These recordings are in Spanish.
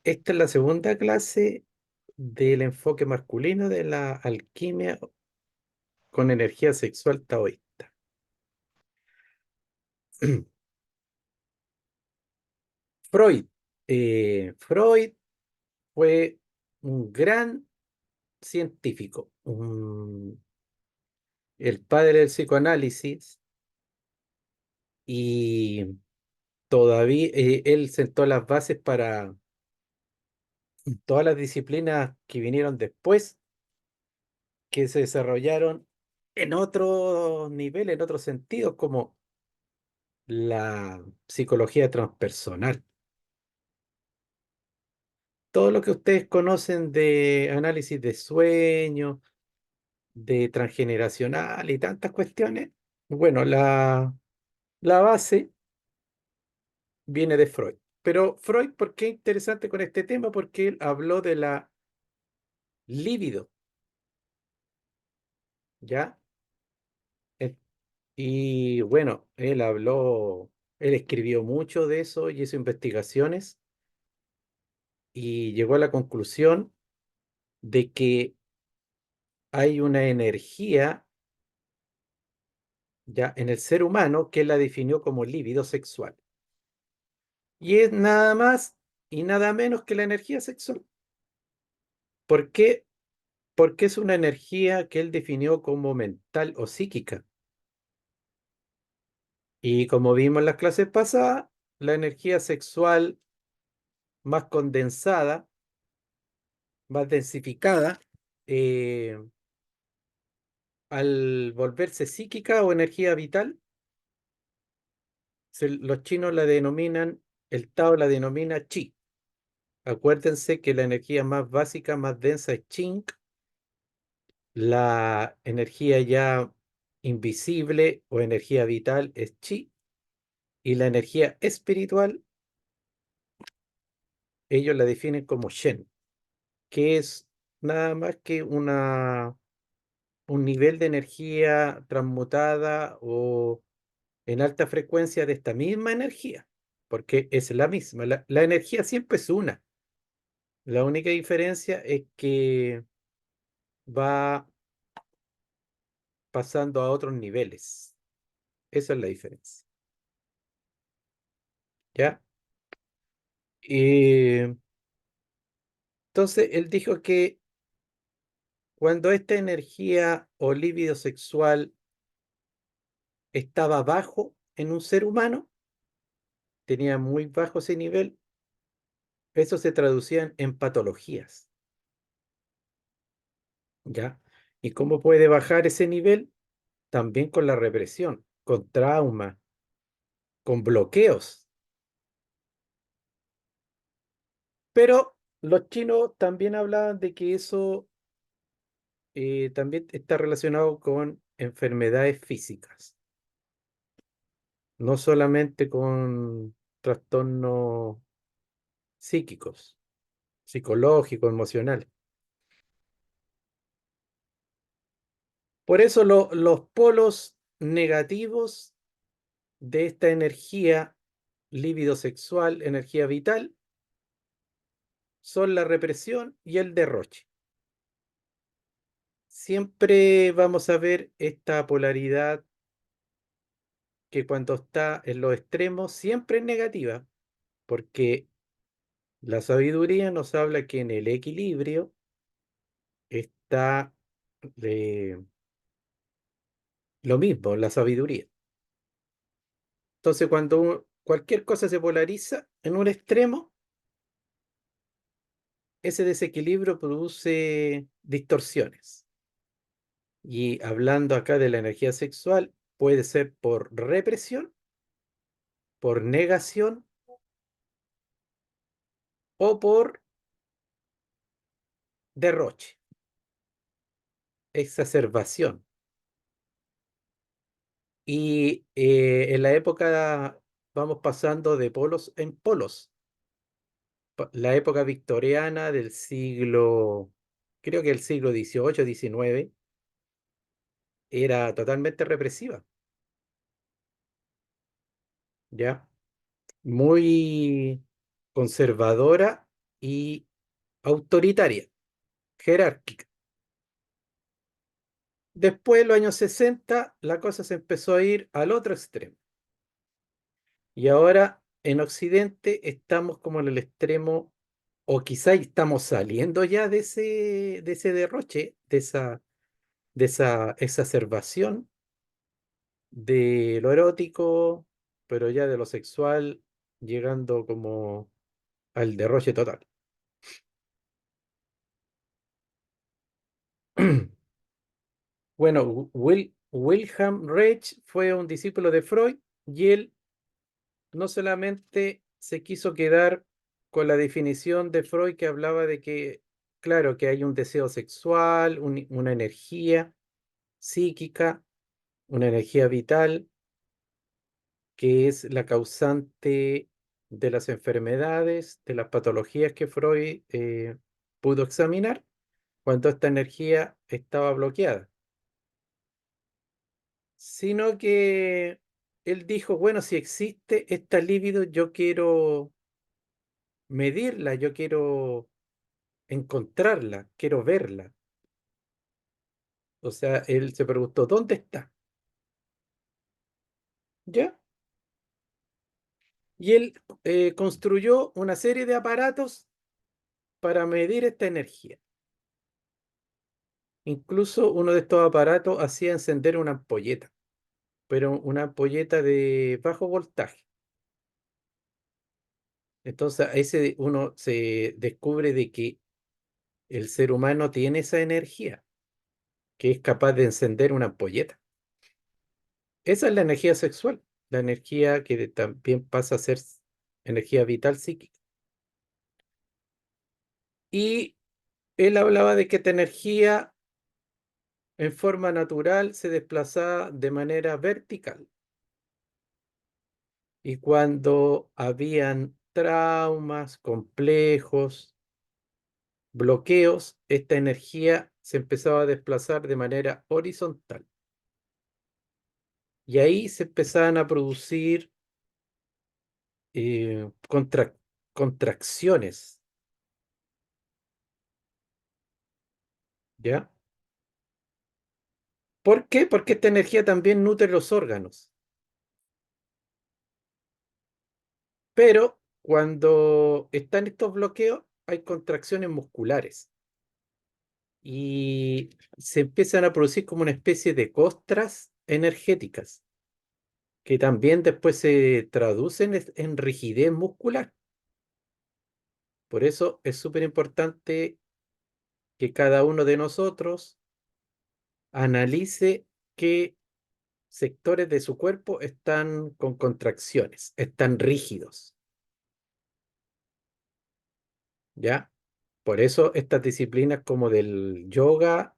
Esta es la segunda clase del enfoque masculino de la alquimia con energía sexual taoísta. Freud. Freud fue un gran científico, el padre del psicoanálisis, y todavía él sentó las bases para todas las disciplinas que vinieron después, que se desarrollaron en otro nivel, en otros sentidos, como la psicología transpersonal. Todo lo que ustedes conocen de análisis de sueño, de transgeneracional y tantas cuestiones, bueno, la base viene de Freud. Pero Freud, ¿por qué es interesante con este tema? Porque él habló de la libido, ¿ya? Eh, Y bueno, él escribió mucho de eso y hizo investigaciones y llegó a la conclusión de que hay una energía ya en el ser humano que él la definió como líbido sexual. Y es nada más y nada menos que la energía sexual. ¿Por qué? Porque es una energía que él definió como mental o psíquica. Y como vimos en las clases pasadas, la energía sexual más condensada, más densificada, eh, al volverse psíquica o energía vital, los chinos la denominan, el Tao la denomina chi. Acuérdense que la energía más básica, más densa es Ching, la energía ya invisible o energía vital es Chi, y la energía espiritual ellos la definen como Shen, que es nada más que un nivel de energía transmutada o en alta frecuencia de esta misma energía, porque es la misma. La energía siempre es una. La única diferencia es que va pasando a otros niveles. Esa es la diferencia. ¿Ya? Y entonces él dijo que cuando esta energía o líbido sexual estaba bajo en un ser humano, tenía muy bajo ese nivel, eso se traducía en patologías. ¿Ya? ¿Y cómo puede bajar ese nivel? También con la represión, con trauma, con bloqueos. Pero los chinos también hablaban de que eso también está relacionado con enfermedades físicas, no solamente con trastornos psíquicos, psicológicos, emocionales. Por eso los polos negativos de esta energía líbido sexual, energía vital, son la represión y el derroche. Siempre vamos a ver esta polaridad que cuando está en los extremos siempre es negativa, porque la sabiduría nos habla que en el equilibrio está lo mismo, la sabiduría. Entonces, cuando cualquier cosa se polariza en un extremo, ese desequilibrio produce distorsiones. Y hablando acá de la energía sexual, puede ser por represión, por negación o por derroche, exacerbación. Y en la época vamos pasando de polos en polos. La época victoriana del siglo, creo que el siglo XVIII, XIX, era totalmente represiva, ¿ya? Muy conservadora y autoritaria, jerárquica. Después, en los años 60, la cosa se empezó a ir al otro extremo. Y ahora en Occidente estamos como en el extremo, o quizá estamos saliendo ya de ese derroche, de esa exacerbación de lo erótico, pero ya de lo sexual, llegando como al derroche total. Bueno, Wilhelm Reich fue un discípulo de Freud y él no solamente se quiso quedar con la definición de Freud que hablaba de que, claro, que hay un deseo sexual, una energía psíquica, una energía vital, que es la causante de las enfermedades, de las patologías que Freud pudo examinar cuando esta energía estaba bloqueada, sino que él dijo, bueno, si existe esta libido, yo quiero medirla, yo quiero encontrarla, quiero verla. O sea, él se preguntó, ¿dónde está? ¿Ya? Y él construyó una serie de aparatos para medir esta energía. Incluso uno de estos aparatos hacía encender una ampolleta, pero una ampolleta de bajo voltaje. Entonces, ese uno se descubre de que el ser humano tiene esa energía, que es capaz de encender una ampolleta. Esa es la energía sexual, la energía que también pasa a ser energía vital psíquica. Y él hablaba de que esta energía en forma natural se desplazaba de manera vertical. Y cuando habían traumas complejos, bloqueos, esta energía se empezaba a desplazar de manera horizontal. Y ahí se empezaban a producir eh, contra- contracciones, ¿ya? ¿Por qué? Porque esta energía también nutre los órganos. Pero cuando están estos bloqueos, hay contracciones musculares y se empiezan a producir como una especie de costras energéticas que también después se traducen en rigidez muscular. Por eso es súper importante que cada uno de nosotros analice qué sectores de su cuerpo están con contracciones, están rígidos, ¿ya? Por eso estas disciplinas como del yoga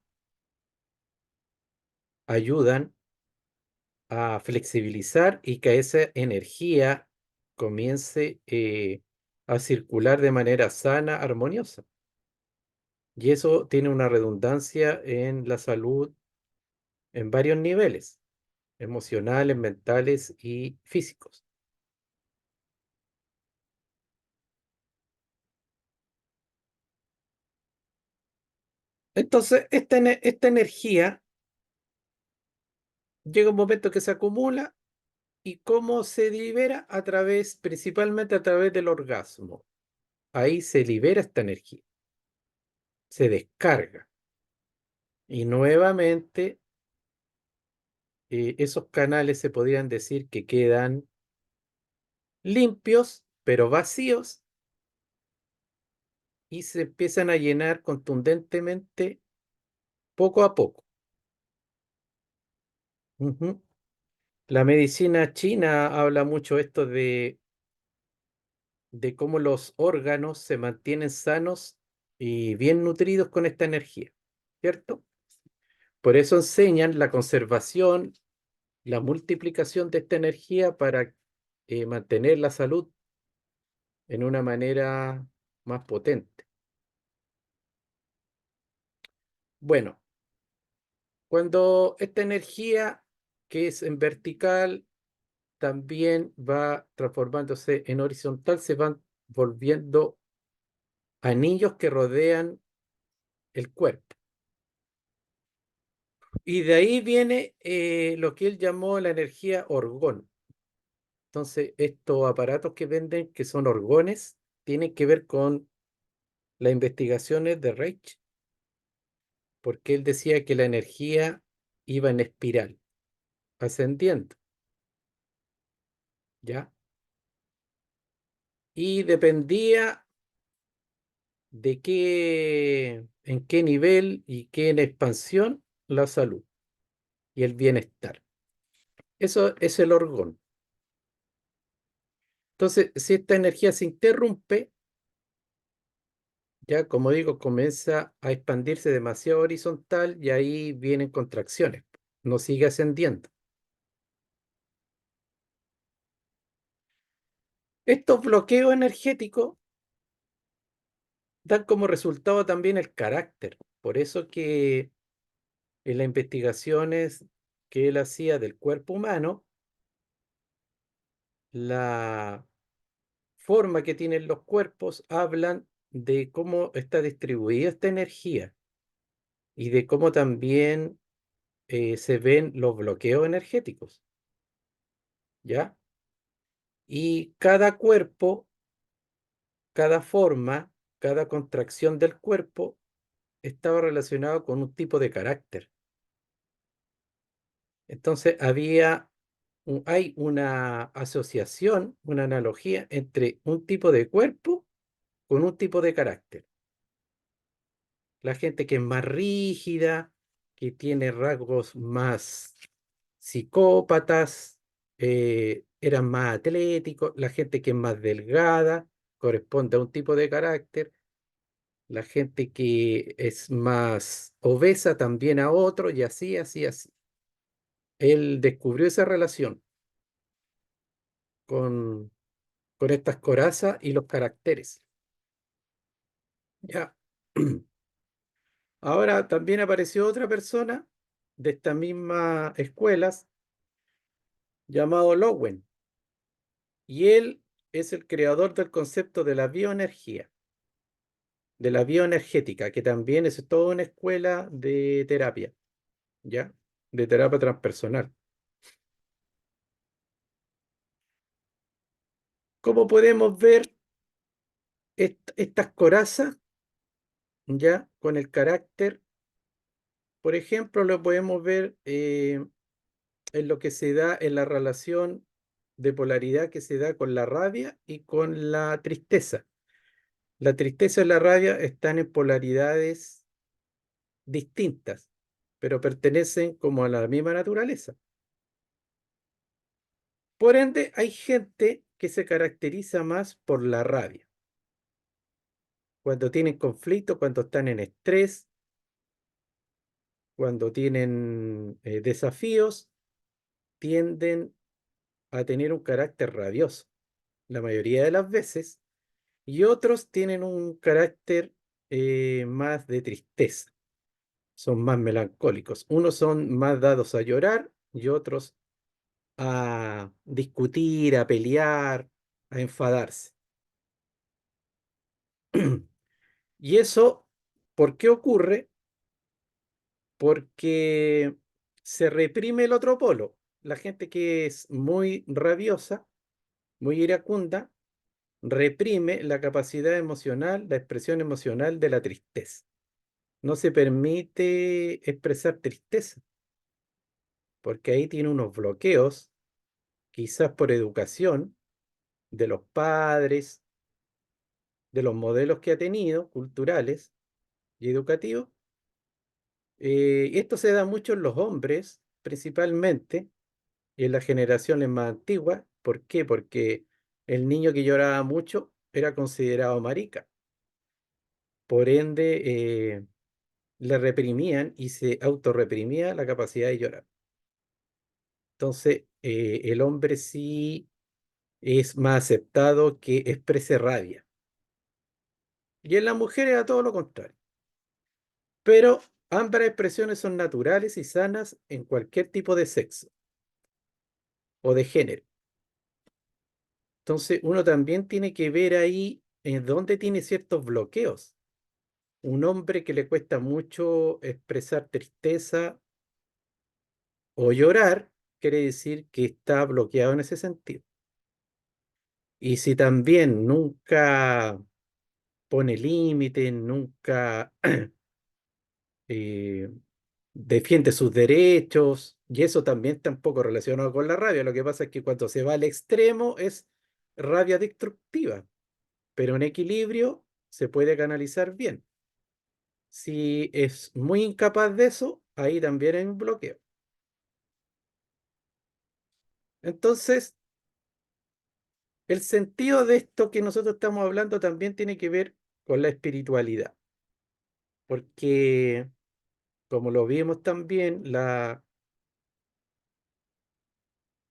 ayudan a flexibilizar y que esa energía comience a circular de manera sana, armoniosa. Y eso tiene una redundancia en la salud en varios niveles, emocionales, mentales y físicos. Entonces, esta energía llega un momento que se acumula y cómo se libera a través, principalmente a través del orgasmo. Ahí se libera esta energía, se descarga y nuevamente esos canales se podrían decir que quedan limpios, pero vacíos y se empiezan a llenar contundentemente poco a poco. Ujú. La medicina china habla mucho esto de cómo los órganos se mantienen sanos y bien nutridos con esta energía, ¿cierto? Por eso enseñan la conservación, la multiplicación de esta energía para mantener la salud en una manera más potente. Bueno, cuando esta energía que es en vertical también va transformándose en horizontal, se van volviendo anillos que rodean el cuerpo. Y de ahí viene lo que él llamó la energía orgón. Entonces, estos aparatos que venden, que son orgones, tienen que ver con las investigaciones de Reich, porque él decía que la energía iba en espiral, ascendiendo, ¿ya? Y dependía de en qué nivel y qué en expansión la salud y el bienestar. Eso es el orgón. Entonces, si esta energía se interrumpe, ya como digo, comienza a expandirse demasiado horizontal y ahí vienen contracciones. No sigue ascendiendo. Estos bloqueos energéticos dan como resultado también el carácter. Por eso que en las investigaciones que él hacía del cuerpo humano, la forma que tienen los cuerpos hablan de cómo está distribuida esta energía y de cómo también se ven los bloqueos energéticos, ¿ya? Y cada cuerpo, cada forma, cada contracción del cuerpo estaba relacionado con un tipo de carácter. Entonces hay una asociación, una analogía entre un tipo de cuerpo con un tipo de carácter. La gente que es más rígida, que tiene rasgos más psicópatas, eran más atléticos. La gente que es más delgada corresponde a un tipo de carácter. La gente que es más obesa también a otro, y así, así, así. Él descubrió esa relación con, con estas corazas y los caracteres. Ya. Ahora también apareció otra persona de estas mismas escuelas llamado Lowen, y él es el creador del concepto de la bioenergía, de la bioenergética, que también es toda una escuela de terapia, ¿ya? De terapia transpersonal. Como podemos ver, estas corazas, ¿ya? Con el carácter, por ejemplo, lo podemos ver en lo que se da en la relación de polaridad que se da con la rabia y con la tristeza. La tristeza y la rabia están en polaridades distintas, pero pertenecen como a la misma naturaleza. Por ende, hay gente que se caracteriza más por la rabia. Cuando tienen conflicto, cuando están en estrés, cuando tienen desafíos, tienden a tener un carácter rabioso la mayoría de las veces, y otros tienen un carácter más de tristeza, son más melancólicos. Unos son más dados a llorar y otros a discutir, a pelear, a enfadarse. Y eso, ¿por qué ocurre? Porque se reprime el otro polo. La gente que es muy rabiosa, muy iracunda, reprime la capacidad emocional, la expresión emocional de la tristeza. No se permite expresar tristeza, porque ahí tiene unos bloqueos, quizás por educación de los padres, de los modelos que ha tenido, culturales y educativos. Esto se da mucho en los hombres, principalmente, y en las generaciones más antiguas. ¿Por qué? Porque el niño que lloraba mucho era considerado marica. Por ende, le reprimían y se autorreprimía la capacidad de llorar. Entonces, el hombre sí es más aceptado que exprese rabia. Y en la mujer era todo lo contrario. Pero ambas expresiones son naturales y sanas en cualquier tipo de sexo o de género. Entonces, uno también tiene que ver ahí en donde tiene ciertos bloqueos. Un hombre que le cuesta mucho expresar tristeza o llorar, quiere decir que está bloqueado en ese sentido. Y si también nunca pone límites, nunca eh, defiende sus derechos, y eso también está un poco relacionado con la rabia. Lo que pasa es que cuando se va al extremo es rabia destructiva, pero en equilibrio se puede canalizar bien. Si es muy incapaz de eso, ahí también hay un bloqueo. Entonces, el sentido de esto que nosotros estamos hablando también tiene que ver con la espiritualidad, porque como lo vimos también, la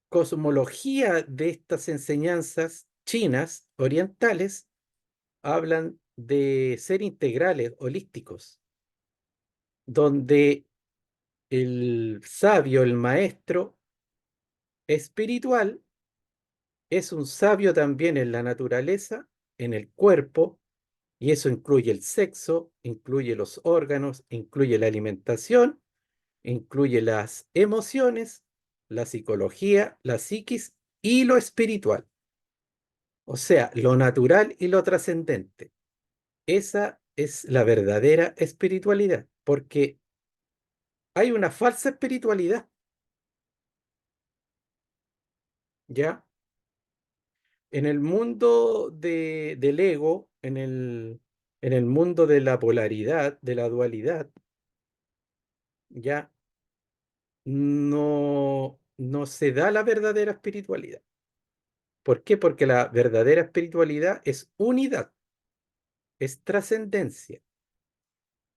cosmología de estas enseñanzas chinas, orientales, hablan de ser integrales, holísticos, donde el sabio, el maestro espiritual, es un sabio también en la naturaleza, en el cuerpo, y eso incluye el sexo, incluye los órganos, incluye la alimentación, incluye las emociones, la psicología, la psiquis y lo espiritual. O sea, lo natural y lo trascendente. Esa es la verdadera espiritualidad, porque hay una falsa espiritualidad, ¿ya? En el mundo del ego, en el mundo de la polaridad, de la dualidad, ya no se da la verdadera espiritualidad. ¿Por qué? Porque la verdadera espiritualidad es unidad, es trascendencia.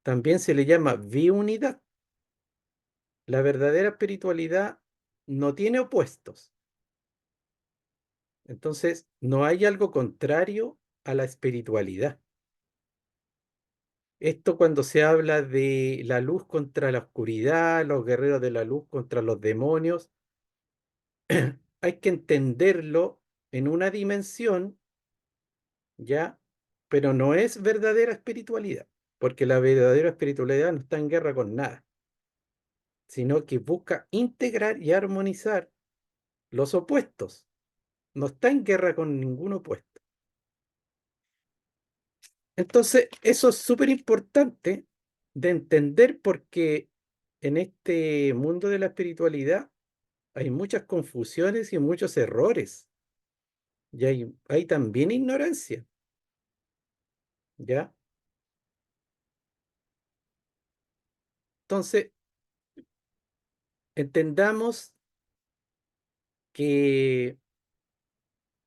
También se le llama biunidad. La verdadera espiritualidad no tiene opuestos. Entonces, no hay algo contrario a la espiritualidad. Esto cuando se habla de la luz contra la oscuridad, los guerreros de la luz contra los demonios, hay que entenderlo en una dimensión, ¿ya? Pero no es verdadera espiritualidad, porque la verdadera espiritualidad no está en guerra con nada, sino que busca integrar y armonizar los opuestos. No está en guerra con ningún opuesto. Entonces, eso es súper importante de entender porque en este mundo de la espiritualidad hay muchas confusiones y muchos errores. Y hay también ignorancia, ¿ya? Entonces, entendamos que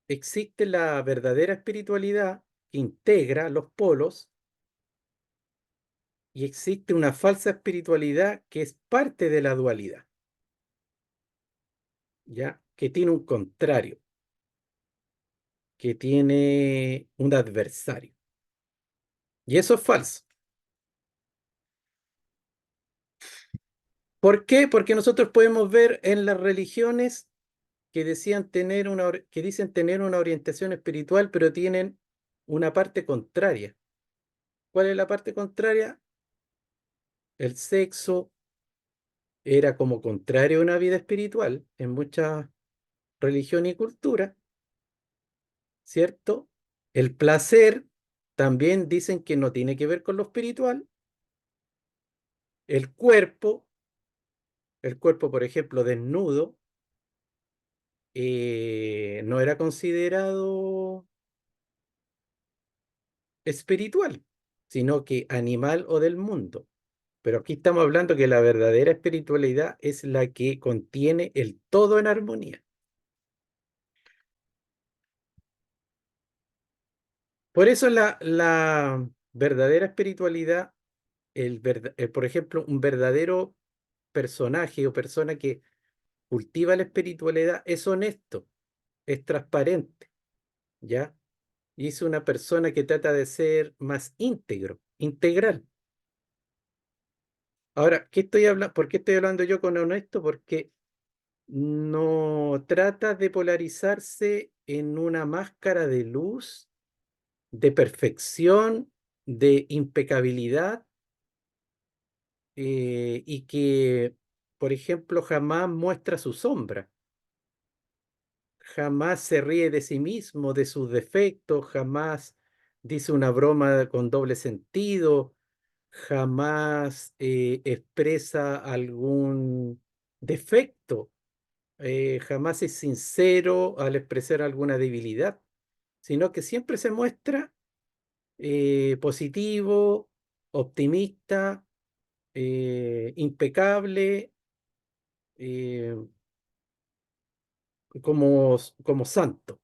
existe la verdadera espiritualidad que integra los polos y existe una falsa espiritualidad que es parte de la dualidad, ¿ya? Que tiene un contrario, que tiene un adversario. Y eso es falso. ¿Por qué? Porque nosotros podemos ver en las religiones que que dicen tener una orientación espiritual, pero tienen una parte contraria. ¿Cuál es la parte contraria? El sexo era como contrario a una vida espiritual en muchas religiones y culturas, ¿cierto? El placer también dicen que no tiene que ver con lo espiritual. El cuerpo, el cuerpo, por ejemplo, desnudo, no era considerado espiritual, sino que animal o del mundo. Pero aquí estamos hablando que la verdadera espiritualidad es la que contiene el todo en armonía. Por eso la verdadera espiritualidad, por ejemplo, un verdadero personaje o persona que cultiva la espiritualidad es honesto, es transparente, ¿ya? Y es una persona que trata de ser más íntegro, integral. Ahora, ¿por qué estoy hablando yo con honesto? Porque no trata de polarizarse en una máscara de luz de perfección, de impecabilidad, y que, por ejemplo, jamás muestra su sombra, jamás se ríe de sí mismo, de sus defectos, jamás dice una broma con doble sentido, jamás expresa algún defecto, jamás es sincero al expresar alguna debilidad, sino que siempre se muestra positivo, optimista, impecable, eh, como santo,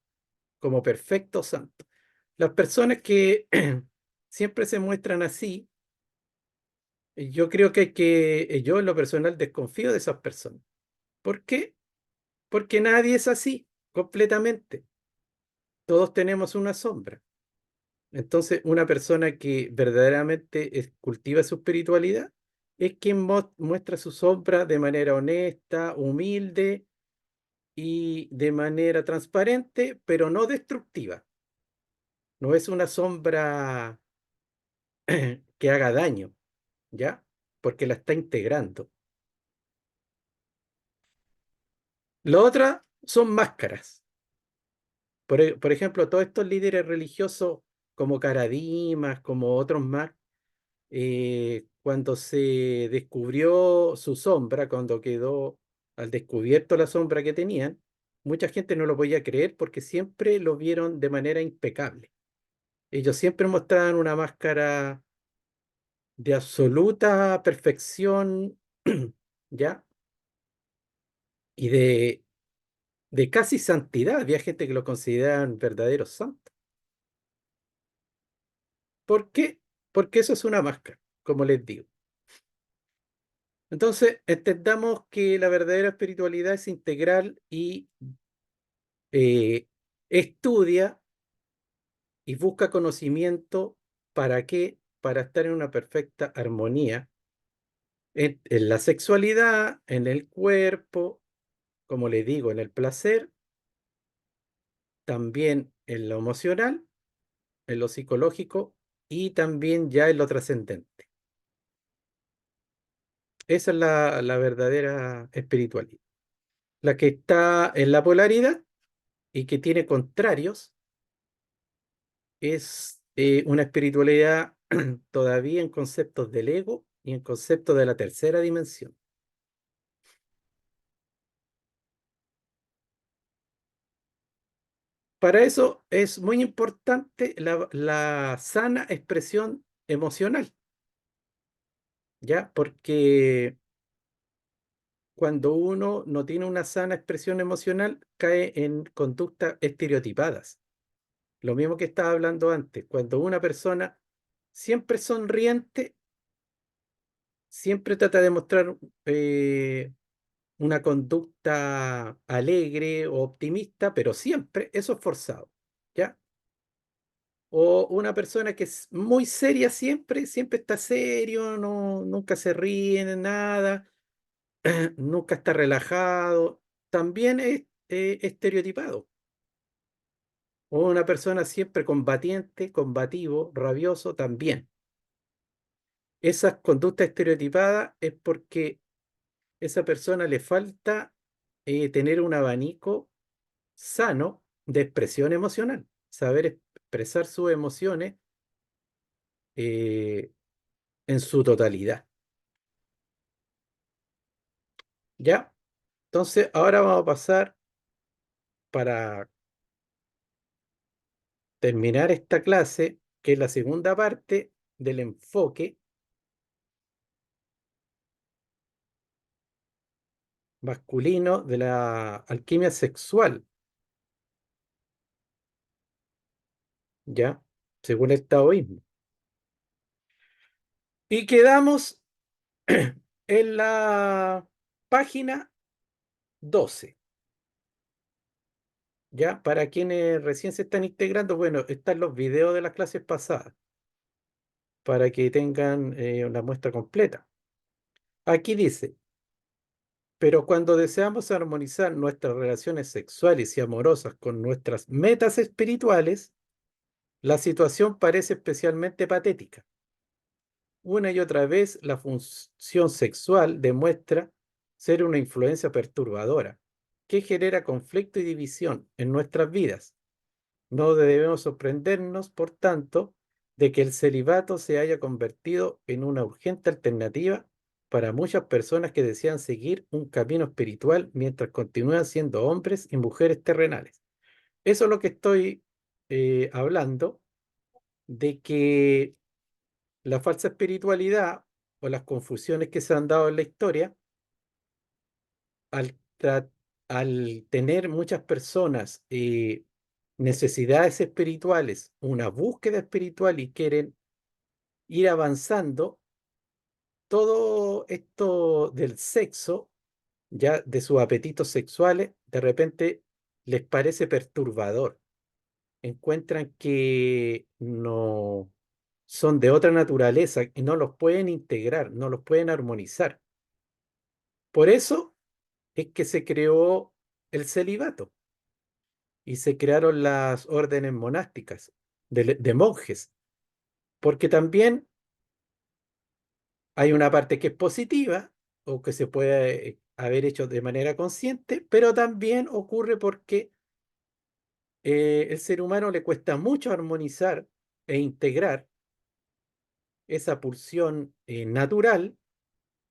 como perfecto santo. Las personas que siempre se muestran así, yo creo que yo en lo personal desconfío de esas personas. ¿Por qué? Porque nadie es así, completamente. Todos tenemos una sombra. Entonces, una persona que verdaderamente cultiva su espiritualidad es quien muestra su sombra de manera honesta, humilde y de manera transparente, pero no destructiva. No es una sombra que haga daño, ¿ya? Porque la está integrando. Lo otra son máscaras. Por ejemplo, todos estos líderes religiosos como Caradimas, como otros más, cuando se descubrió su sombra, cuando quedó al descubierto la sombra que tenían, mucha gente no lo podía creer porque siempre lo vieron de manera impecable. Ellos siempre mostraban una máscara de absoluta perfección, ¿ya? Y de casi santidad. Había gente que lo consideraban verdaderos santos. ¿Por qué? Porque eso es una máscara, como les digo. Entonces, entendamos que la verdadera espiritualidad es integral y eh, estudia y busca conocimiento. ¿Para qué? Para estar en una perfecta armonía en la sexualidad, en el cuerpo, como le digo, en el placer, también en lo emocional, en lo psicológico y también ya en lo trascendente. Esa es la verdadera espiritualidad. La que está en la polaridad y que tiene contrarios es una espiritualidad todavía en conceptos del ego y en conceptos de la tercera dimensión. Para eso es muy importante la sana expresión emocional, ¿ya? Porque cuando uno no tiene una sana expresión emocional, cae en conductas estereotipadas. Lo mismo que estaba hablando antes, cuando una persona siempre sonriente, siempre trata de mostrar una conducta alegre o optimista, pero siempre eso es forzado, ¿ya? O una persona que es muy seria siempre, siempre está serio, no, nunca se ríe de nada, nunca está relajado, también es estereotipado. O una persona siempre combatiente, combativo, rabioso, también. Esas conductas estereotipadas es porque esa persona le falta tener un abanico sano de expresión emocional, saber expresar sus emociones eh, en su totalidad. ¿Ya? Entonces, ahora vamos a pasar para terminar esta clase, que es la segunda parte del enfoque masculino de la alquimia sexual, ¿ya? Según el taoísmo. Y quedamos en la página 12. ¿Ya? Para quienes recién se están integrando, bueno, están los videos de las clases pasadas para que tengan una muestra completa. Aquí dice, pero cuando deseamos armonizar nuestras relaciones sexuales y amorosas con nuestras metas espirituales, La situación parece especialmente patética. Una y otra vez la función sexual demuestra ser una influencia perturbadora que genera conflicto y división en nuestras vidas. No debemos sorprendernos, por tanto, de que el celibato se haya convertido en una urgente alternativa para muchas personas que desean seguir un camino espiritual mientras continúan siendo hombres y mujeres terrenales. Eso es lo que estoy hablando, de que la falsa espiritualidad o las confusiones que se han dado en la historia, al, al tener muchas personas necesidades espirituales, una búsqueda espiritual y quieren ir avanzando, todo esto del sexo, ya de sus apetitos sexuales, de repente les parece perturbador. Encuentran que no son de otra naturaleza y no los pueden integrar, no los pueden armonizar. Por eso es que se creó el celibato y se crearon las órdenes monásticas de monjes, porque también hay una parte que es positiva o que se puede haber hecho de manera consciente, pero también ocurre porque el ser humano le cuesta mucho armonizar e integrar esa pulsión natural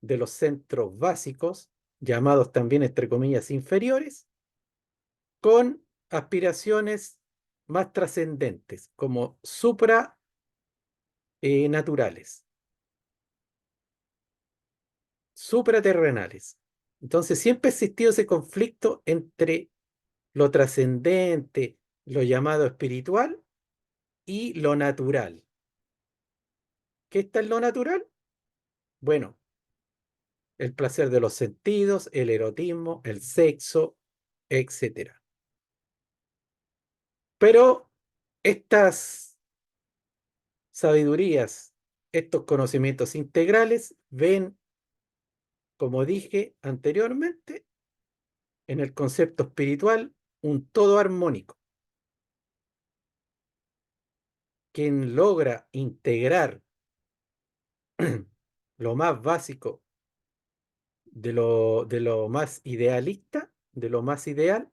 de los centros básicos, llamados también entre comillas inferiores, con aspiraciones más trascendentes, como supranaturales, supraterrenales. Entonces siempre ha existido ese conflicto entre lo trascendente, lo llamado espiritual, y lo natural. ¿Qué está en lo natural? Bueno, el placer de los sentidos, el erotismo, el sexo, etcétera. Pero estas sabidurías, estos conocimientos integrales ven, como dije anteriormente, en el concepto espiritual un todo armónico. Quien logra integrar lo más básico de lo más idealista, de lo más ideal,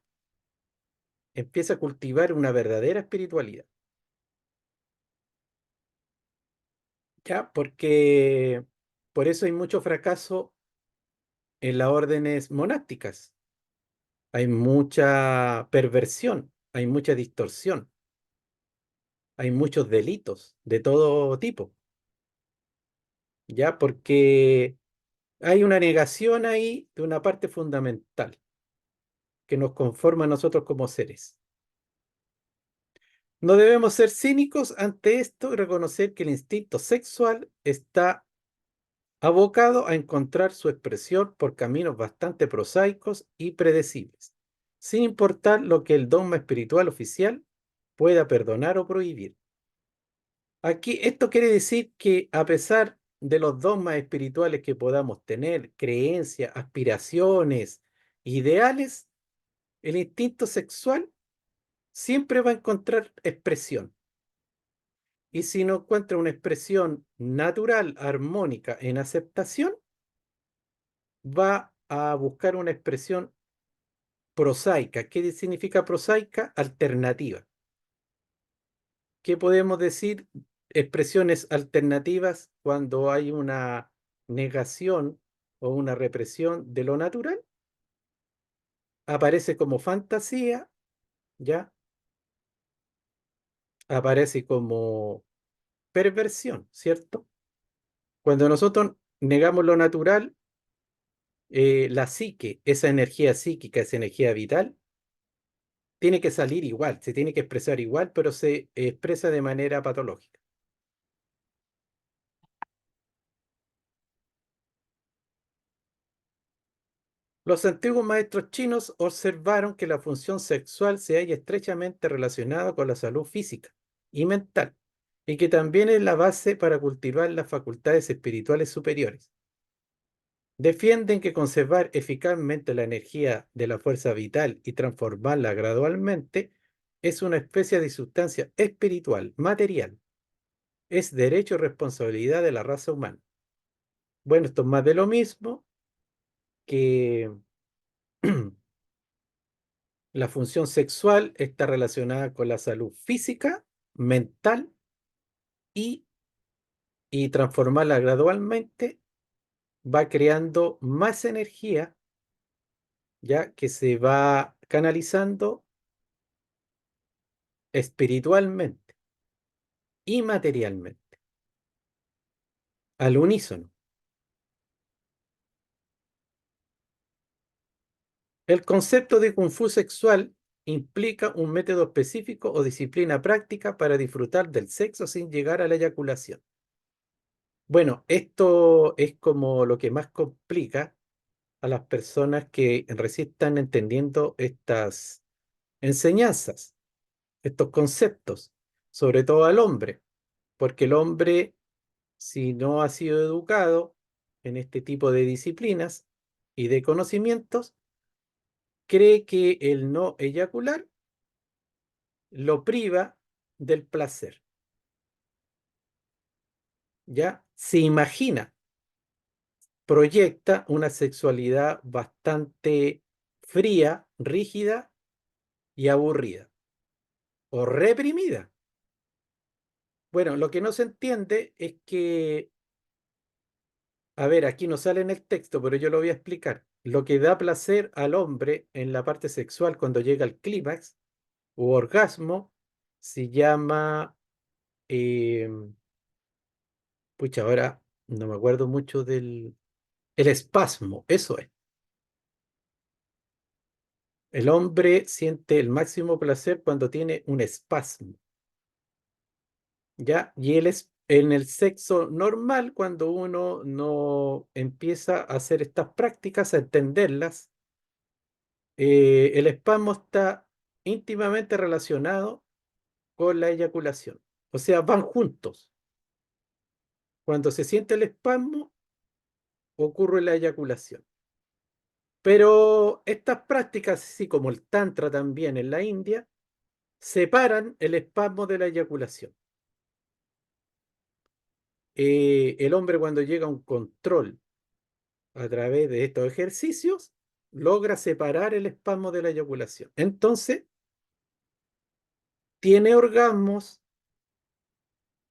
empieza a cultivar una verdadera espiritualidad. ¿Ya? Porque por eso hay mucho fracaso en las órdenes monásticas. Hay mucha perversión, hay mucha distorsión, hay muchos delitos de todo tipo, ¿ya? Porque hay una negación ahí de una parte fundamental que nos conforma a nosotros como seres. No debemos ser cínicos ante esto y reconocer que el instinto sexual está abocado a encontrar su expresión por caminos bastante prosaicos y predecibles, sin importar lo que el dogma espiritual oficial pueda perdonar o prohibir. Aquí esto quiere decir que a pesar de los dogmas espirituales que podamos tener, creencias, aspiraciones, ideales, el instinto sexual siempre va a encontrar expresión. Y si no encuentra una expresión natural, armónica, en aceptación, va a buscar una expresión prosaica. ¿Qué significa prosaica? Alternativa. ¿Qué podemos decir? Expresiones alternativas cuando hay una negación o una represión de lo natural. Aparece como fantasía, ¿ya? Aparece como perversión, ¿cierto? Cuando nosotros negamos lo natural, la psique, esa energía psíquica, esa energía vital, tiene que salir igual, se tiene que expresar igual, pero se expresa de manera patológica. Los antiguos maestros chinos observaron que la función sexual se halla estrechamente relacionada con la salud física y mental, y que también es la base para cultivar las facultades espirituales superiores. Defienden que conservar eficazmente la energía de la fuerza vital y transformarla gradualmente es una especie de sustancia espiritual, material. Es derecho y responsabilidad de la raza humana. Bueno, esto es más de lo mismo que la función sexual está relacionada con la salud física, mental y, y transformarla gradualmente va creando más energía, ya que se va canalizando espiritualmente y materialmente, al unísono. El concepto de Kung Fu sexual implica un método específico o disciplina práctica para disfrutar del sexo sin llegar a la eyaculación. Bueno, esto es como lo que más complica a las personas que recién están entendiendo estas enseñanzas, estos conceptos, sobre todo al hombre, porque el hombre, si no ha sido educado en este tipo de disciplinas y de conocimientos, cree que el no eyacular lo priva del placer, ¿ya? Se imagina, proyecta una sexualidad bastante fría, rígida y aburrida o reprimida. Bueno, lo que no se entiende es que, a ver, aquí no sale en el texto, pero yo lo voy a explicar. Lo que da placer al hombre en la parte sexual cuando llega al clímax u orgasmo se llama, eh, pucha, ahora no me acuerdo mucho del, el espasmo, eso es. El hombre siente el máximo placer cuando tiene un espasmo, ¿ya? Y él es en el sexo normal, cuando uno no empieza a hacer estas prácticas, a entenderlas, el espasmo está íntimamente relacionado con la eyaculación. O sea, van juntos. Cuando se siente el espasmo, ocurre la eyaculación. Pero estas prácticas, así como el tantra también en la India, separan el espasmo de la eyaculación. El hombre cuando llega a un control a través de estos ejercicios, logra separar el espasmo de la eyaculación. Entonces, tiene orgasmos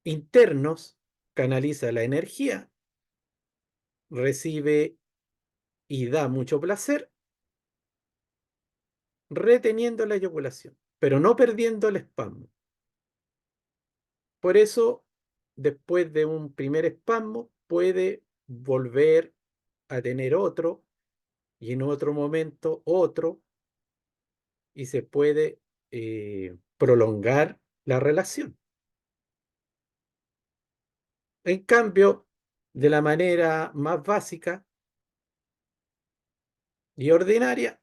internos, canaliza la energía, recibe y da mucho placer, reteniendo la eyaculación, pero no perdiendo el espasmo. Por eso, después de un primer espasmo, puede volver a tener otro y en otro momento otro y se puede prolongar la relación. En cambio, de la manera más básica y ordinaria,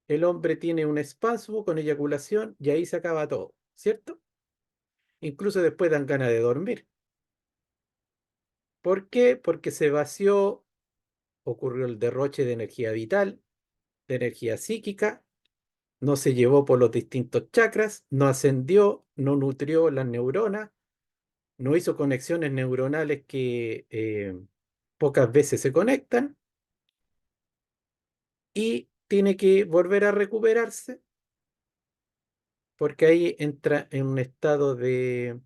el hombre tiene un espasmo con eyaculación y ahí se acaba todo, ¿cierto? Incluso después dan ganas de dormir. ¿Por qué? Porque se vació, ocurrió el derroche de energía vital, de energía psíquica, no se llevó por los distintos chakras, no ascendió, no nutrió las neuronas, no hizo conexiones neuronales que pocas veces se conectan y tiene que volver a recuperarse porque ahí entra en un estado de,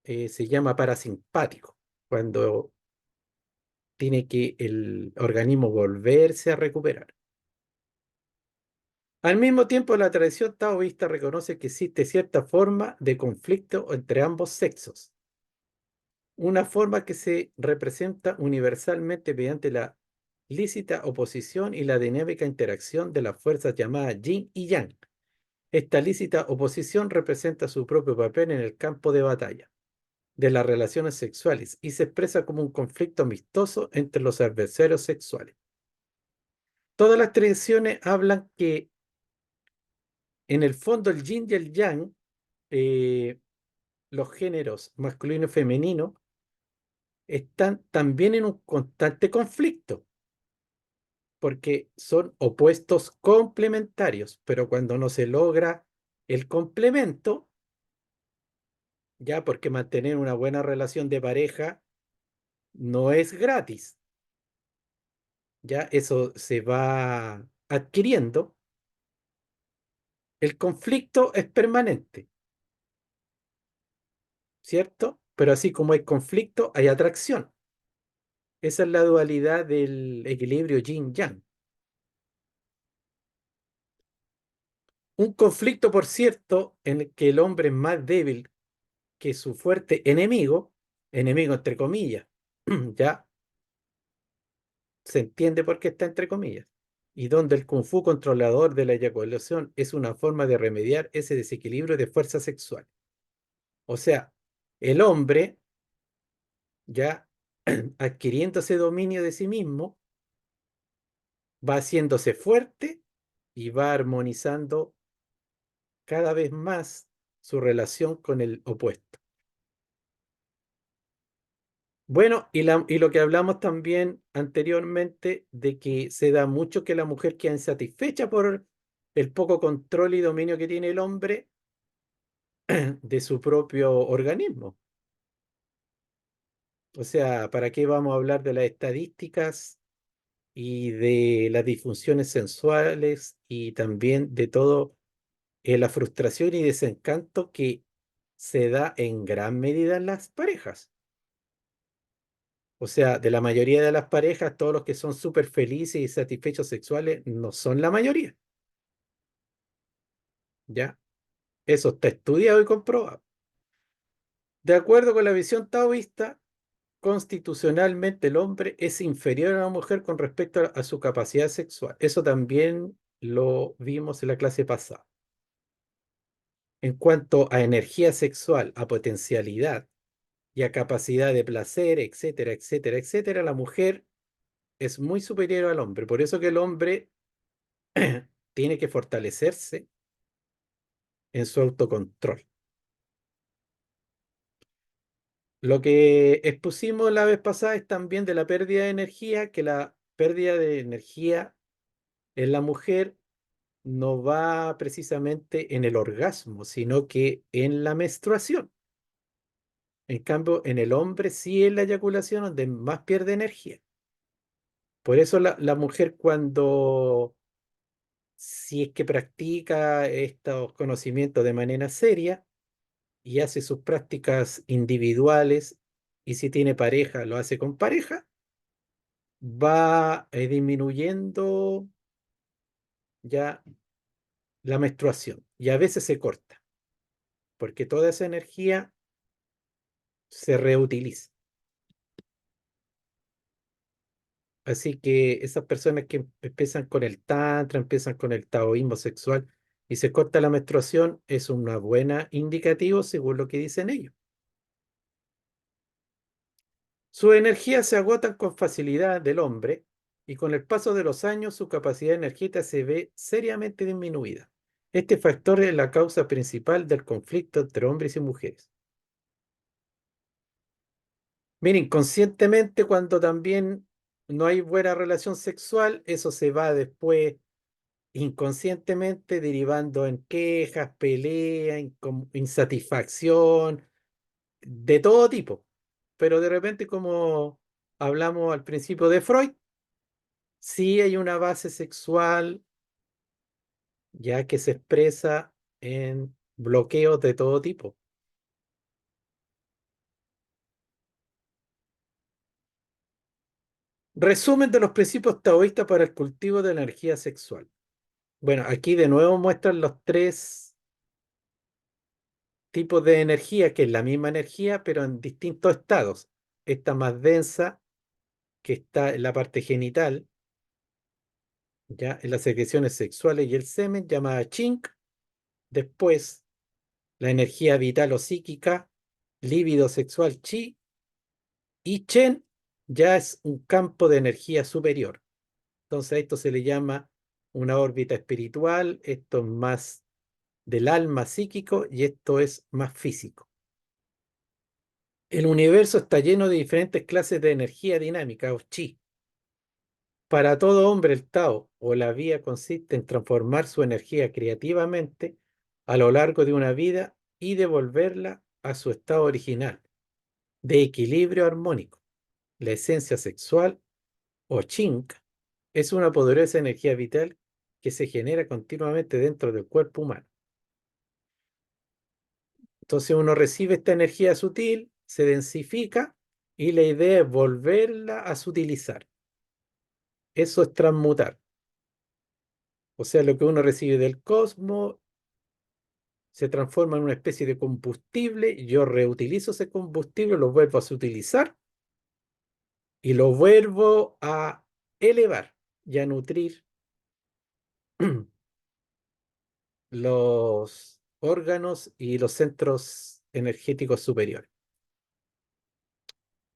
se llama parasimpático, cuando tiene que el organismo volverse a recuperar. Al mismo tiempo, la tradición taoísta reconoce que existe cierta forma de conflicto entre ambos sexos, una forma que se representa universalmente mediante la lícita oposición y la dinámica interacción de las fuerzas llamadas yin y yang. Esta lícita oposición representa su propio papel en el campo de batalla de las relaciones sexuales y se expresa como un conflicto amistoso entre los adversarios sexuales. Todas las tradiciones hablan que en el fondo el yin y el yang, eh, los géneros masculino y femenino, están también en un constante conflicto. porque son opuestos complementarios, pero cuando no se logra el complemento, ya porque mantener una buena relación de pareja no es gratis, ya eso se va adquiriendo, el conflicto es permanente, ¿cierto? Pero así como hay conflicto, hay atracción. Esa es la dualidad del equilibrio yin-yang. Un conflicto, por cierto, en el que el hombre es más débil que su fuerte enemigo, enemigo entre comillas, ya se entiende por qué está entre comillas, y donde el kung fu controlador de la eyaculación es una forma de remediar ese desequilibrio de fuerza sexual. O sea, el hombre ya adquiriendo ese dominio de sí mismo, va haciéndose fuerte y va armonizando cada vez más su relación con el opuesto. Bueno, y lo que hablamos también anteriormente de que se da mucho que la mujer queda insatisfecha por el poco control y dominio que tiene el hombre de su propio organismo. O sea, ¿para qué vamos a hablar de las estadísticas y de las disfunciones sensuales y también de todo la frustración y desencanto que se da en gran medida en las parejas? O sea, de la mayoría de las parejas, todos los que son súper felices y satisfechos sexuales no son la mayoría, ¿ya? Eso está estudiado y comprobado. De acuerdo con la visión taoísta, constitucionalmente el hombre es inferior a la mujer con respecto a su capacidad sexual. Eso también lo vimos en la clase pasada. En cuanto a energía sexual, a potencialidad y a capacidad de placer, etcétera, etcétera, etcétera, la mujer es muy superior al hombre. Por eso que el hombre tiene que fortalecerse en su autocontrol. Lo que expusimos la vez pasada es también de la pérdida de energía, que la pérdida de energía en la mujer no va precisamente en el orgasmo, sino que en la menstruación. En cambio, en el hombre sí es la eyaculación donde más pierde energía. Por eso la mujer cuando, si es que practica estos conocimientos de manera seria, y hace sus prácticas individuales y si tiene pareja, lo hace con pareja, va disminuyendo ya la menstruación y a veces se corta porque toda esa energía se reutiliza. Así que esas personas que empiezan con el tantra, empiezan con el taoísmo sexual y se corta la menstruación, es una buena indicativo según lo que dicen ellos. Sus energías se agotan con facilidad del hombre y con el paso de los años su capacidad energética se ve seriamente disminuida. Este factor es la causa principal del conflicto entre hombres y mujeres. Miren, conscientemente cuando también no hay buena relación sexual, eso se va después inconscientemente derivando en quejas, peleas, insatisfacción, de todo tipo. Pero de repente, como hablamos al principio de Freud, sí hay una base sexual ya que se expresa en bloqueos de todo tipo. Resumen de los principios taoístas para el cultivo de la energía sexual. Bueno, aquí de nuevo muestran los tres tipos de energía, que es la misma energía, pero en distintos estados. Esta más densa, que está en la parte genital, ya en las secreciones sexuales y el semen, llamada chink. Después, la energía vital o psíquica, líbido sexual chi, y chen ya es un campo de energía superior. Entonces a esto se le llama una órbita espiritual, esto es más del alma psíquico y esto es más físico. El universo está lleno de diferentes clases de energía dinámica o chi. Para todo hombre, el Tao o la vía consiste en transformar su energía creativamente a lo largo de una vida y devolverla a su estado original, de equilibrio armónico. La esencia sexual o chink es una poderosa energía vital que se genera continuamente dentro del cuerpo humano. Entonces uno recibe esta energía sutil, se densifica y la idea es volverla a sutilizar. Eso es transmutar. O sea, lo que uno recibe del cosmos se transforma en una especie de combustible, yo reutilizo ese combustible, lo vuelvo a utilizar y lo vuelvo a elevar y a nutrir los órganos y los centros energéticos superiores.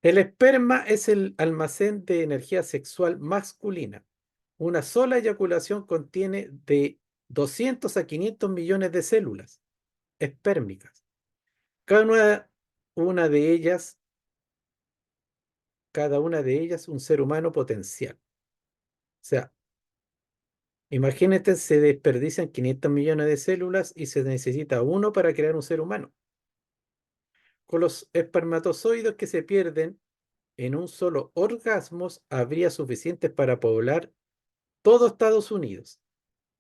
El esperma es el almacén de energía sexual masculina. Una sola eyaculación contiene de 200 a 500 millones de células espérmicas. Una de ellas, cada una de ellas un ser humano potencial. O sea, imagínate, se desperdician 500 millones de células y se necesita uno para crear un ser humano. Con los espermatozoides que se pierden en un solo orgasmo, habría suficientes para poblar todo Estados Unidos.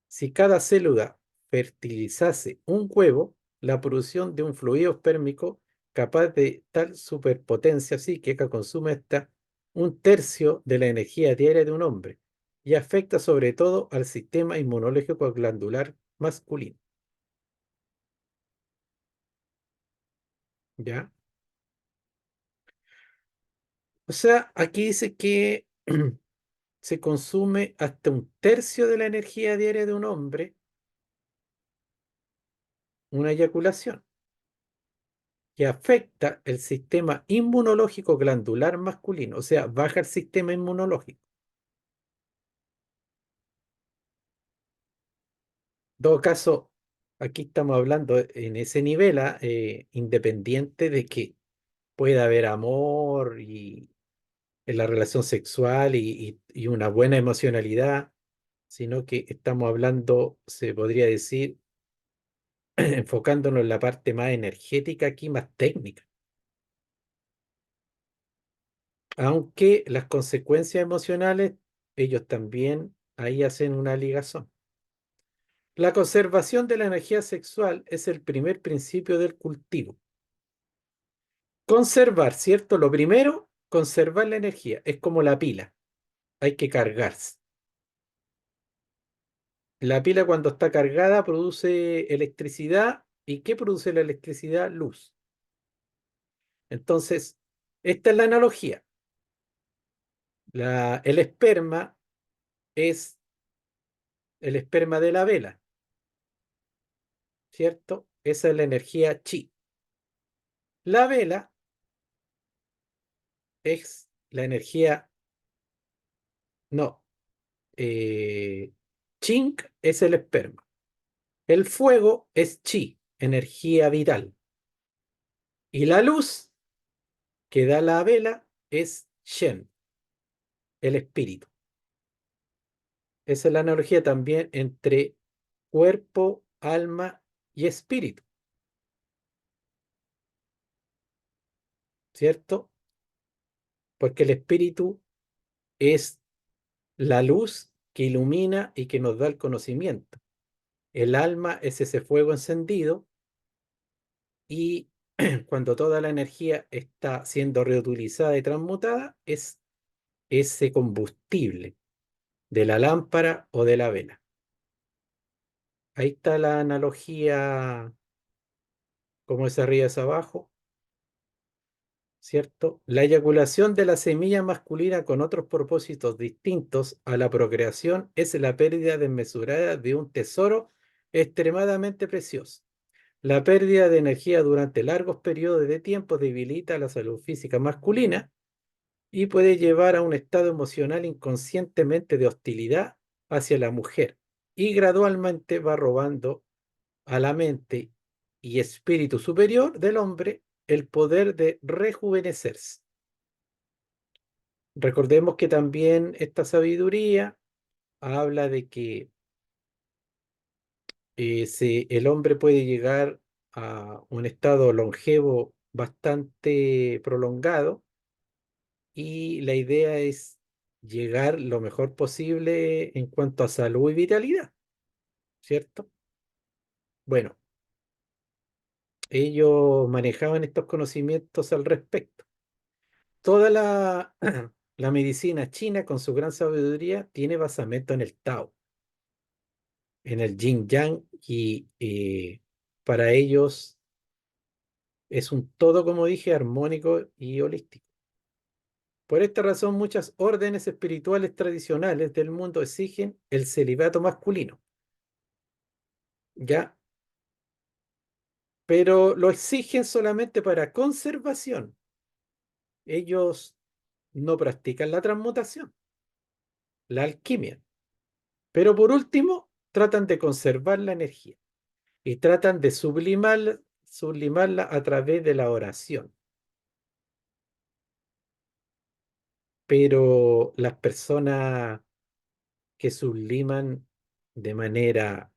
Si cada célula fertilizase un huevo, la producción de un fluido espérmico capaz de tal superpotencia psíquica consume hasta un tercio de la energía diaria de un hombre y afecta sobre todo al sistema inmunológico glandular masculino. ¿Ya? O sea, aquí dice que se consume hasta un tercio de la energía diaria de un hombre una eyaculación, que afecta el sistema inmunológico glandular masculino, o sea, baja el sistema inmunológico. En todo caso, aquí estamos hablando en ese nivel, independiente de que pueda haber amor y en la relación sexual y una buena emocionalidad, sino que estamos hablando, se podría decir, enfocándonos en la parte más energética aquí, más técnica, aunque las consecuencias emocionales, ellos también ahí hacen una ligación. La conservación de la energía sexual es el primer principio del cultivo. Conservar, ¿cierto? Lo primero, conservar la energía. Es como la pila. Hay que cargarse. La pila cuando está cargada produce electricidad. ¿Y qué produce la electricidad? Luz. Entonces, esta es la analogía. El esperma es el esperma de la vela, ¿cierto? Esa es la energía chi. La vela es la energía, no, chink es el esperma. El fuego es chi, energía vital. Y la luz que da la vela es shen, el espíritu. Esa es la analogía también entre cuerpo, alma y espíritu, ¿cierto? Porque el espíritu es la luz que ilumina y que nos da el conocimiento. El alma es ese fuego encendido y cuando toda la energía está siendo reutilizada y transmutada, es ese combustible de la lámpara o de la vela. Ahí está la analogía, como es arriba es abajo, ¿cierto? La eyaculación de la semilla masculina con otros propósitos distintos a la procreación es la pérdida desmesurada de un tesoro extremadamente precioso. La pérdida de energía durante largos periodos de tiempo debilita la salud física masculina y puede llevar a un estado emocional inconscientemente de hostilidad hacia la mujer y gradualmente va robando a la mente y espíritu superior del hombre el poder de rejuvenecerse. Recordemos que también esta sabiduría habla de que el hombre puede llegar a un estado longevo bastante prolongado y la idea es llegar lo mejor posible en cuanto a salud y vitalidad, ¿cierto? Bueno, ellos manejaban estos conocimientos al respecto. Toda la medicina china, con su gran sabiduría, tiene basamento en el Tao, en el Yin Yang, y para ellos es un todo, como dije, armónico y holístico. Por esta razón, muchas órdenes espirituales tradicionales del mundo exigen el celibato masculino, ¿ya? Pero lo exigen solamente para conservación. Ellos no practican la transmutación, la alquimia. Pero por último, tratan de conservar la energía y tratan de sublimarla a través de la oración. Pero las personas que subliman de manera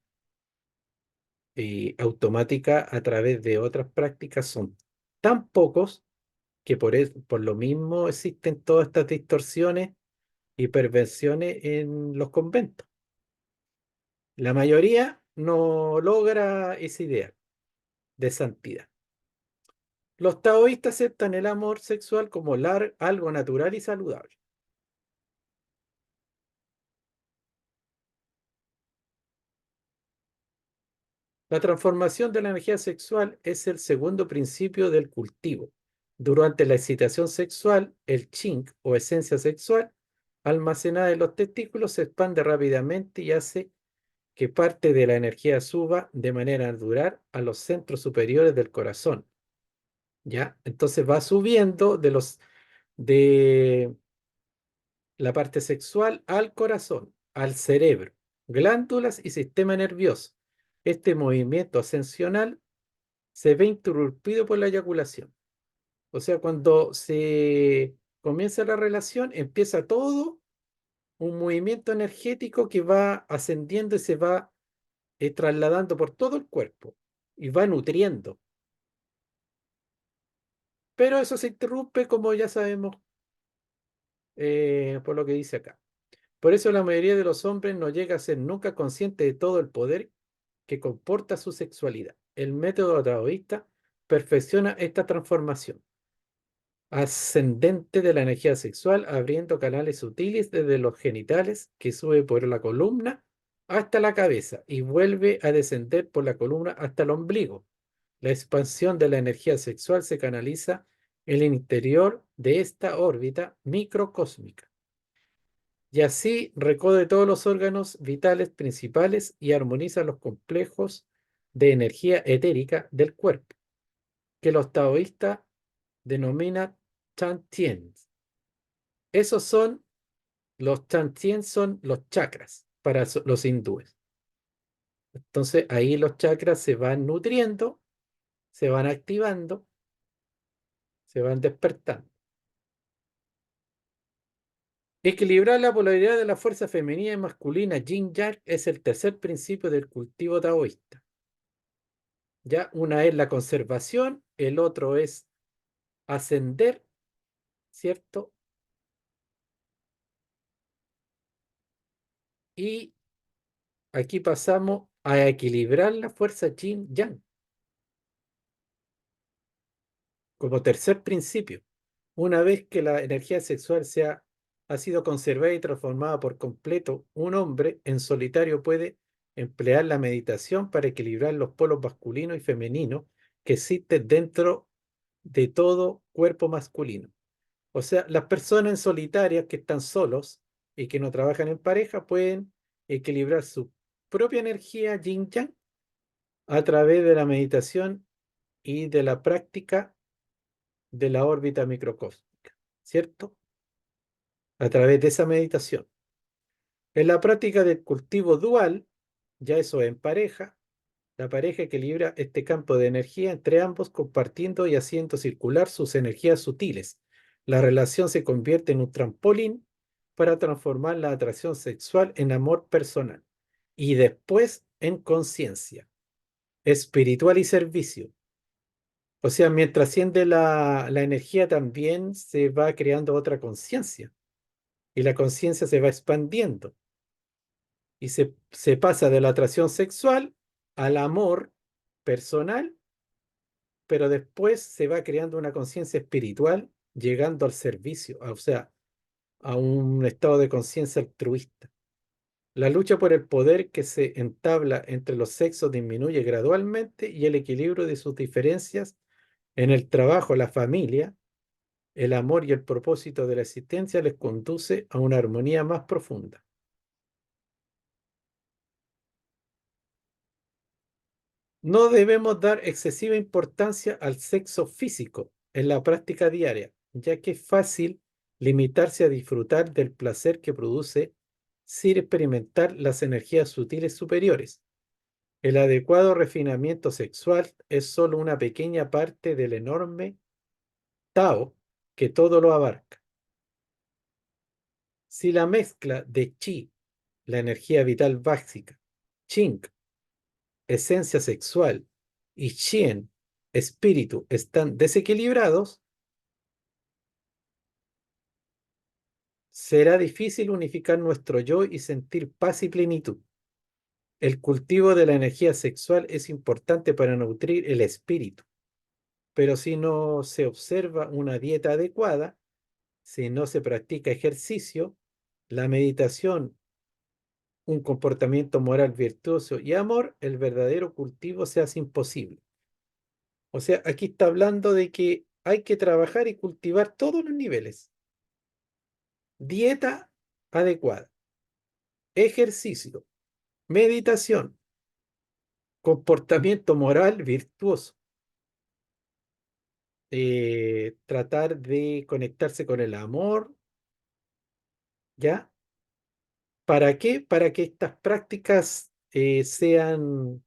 automática a través de otras prácticas son tan pocos que por lo mismo existen todas estas distorsiones y perversiones en los conventos. La mayoría no logra esa idea de santidad. Los taoístas aceptan el amor sexual como algo natural y saludable. La transformación de la energía sexual es el segundo principio del cultivo. Durante la excitación sexual, el ching o esencia sexual almacenada en los testículos se expande rápidamente y hace que parte de la energía suba de manera natural a los centros superiores del corazón. ¿Ya? Entonces va subiendo de la parte sexual al corazón, al cerebro, glándulas y sistema nervioso. Este movimiento ascensional se ve interrumpido por la eyaculación. O sea, cuando se comienza la relación, empieza todo un movimiento energético que va ascendiendo y se va trasladando por todo el cuerpo y va nutriendo. Pero eso se interrumpe, como ya sabemos, por lo que dice acá. Por eso la mayoría de los hombres no llega a ser nunca consciente de todo el poder que comporta su sexualidad. El método taoísta perfecciona esta transformación ascendente de la energía sexual, abriendo canales sutiles desde los genitales que sube por la columna hasta la cabeza y vuelve a descender por la columna hasta el ombligo. La expansión de la energía sexual se canaliza en el interior de esta órbita microcósmica y así recode todos los órganos vitales principales y armoniza los complejos de energía etérica del cuerpo, que los taoístas denominan Chantien. Esos son, los Chantien son los chakras para los hindúes. Entonces ahí los chakras se van nutriendo, se van activando, se van despertando. Equilibrar la polaridad de la fuerza femenina y masculina yin-yang es el tercer principio del cultivo taoísta. Ya una es la conservación, el otro es ascender, ¿cierto? Y aquí pasamos a equilibrar la fuerza yin-yang como tercer principio. Una vez que la energía sexual ha sido conservada y transformada por completo, un hombre en solitario puede emplear la meditación para equilibrar los polos masculino y femenino que existen dentro de todo cuerpo masculino. O sea, las personas solitarias que están solos y que no trabajan en pareja pueden equilibrar su propia energía yin-yang a través de la meditación y de la práctica de la órbita microcósmica, ¿cierto? A través de esa meditación. En la práctica del cultivo dual, ya eso en pareja, la pareja equilibra este campo de energía entre ambos compartiendo y haciendo circular sus energías sutiles, La relación se convierte en un trampolín para transformar la atracción sexual en amor personal y después en conciencia, espiritual y servicio. O sea, mientras asciende la energía también se va creando otra conciencia y la conciencia se va expandiendo y se pasa de la atracción sexual al amor personal, pero después se va creando una conciencia espiritual llegando al servicio, o sea, a un estado de conciencia altruista. La lucha por el poder que se entabla entre los sexos disminuye gradualmente y el equilibrio de sus diferencias en el trabajo, la familia, el amor y el propósito de la existencia les conduce a una armonía más profunda. No debemos dar excesiva importancia al sexo físico en la práctica diaria, ya que es fácil limitarse a disfrutar del placer que produce sin experimentar las energías sutiles superiores. El adecuado refinamiento sexual es solo una pequeña parte del enorme Tao que todo lo abarca. Si la mezcla de Qi, la energía vital básica, Qing, esencia sexual, y Xian, espíritu, están desequilibrados, será difícil unificar nuestro yo y sentir paz y plenitud. El cultivo de la energía sexual es importante para nutrir el espíritu, pero si no se observa una dieta adecuada, si no se practica ejercicio, la meditación, un comportamiento moral virtuoso y amor, el verdadero cultivo se hace imposible. O sea, aquí está hablando de que hay que trabajar y cultivar todos los niveles. Dieta adecuada, ejercicio, meditación, comportamiento moral virtuoso, tratar de conectarse con el amor, ¿ya? ¿Para qué? Para que estas prácticas sean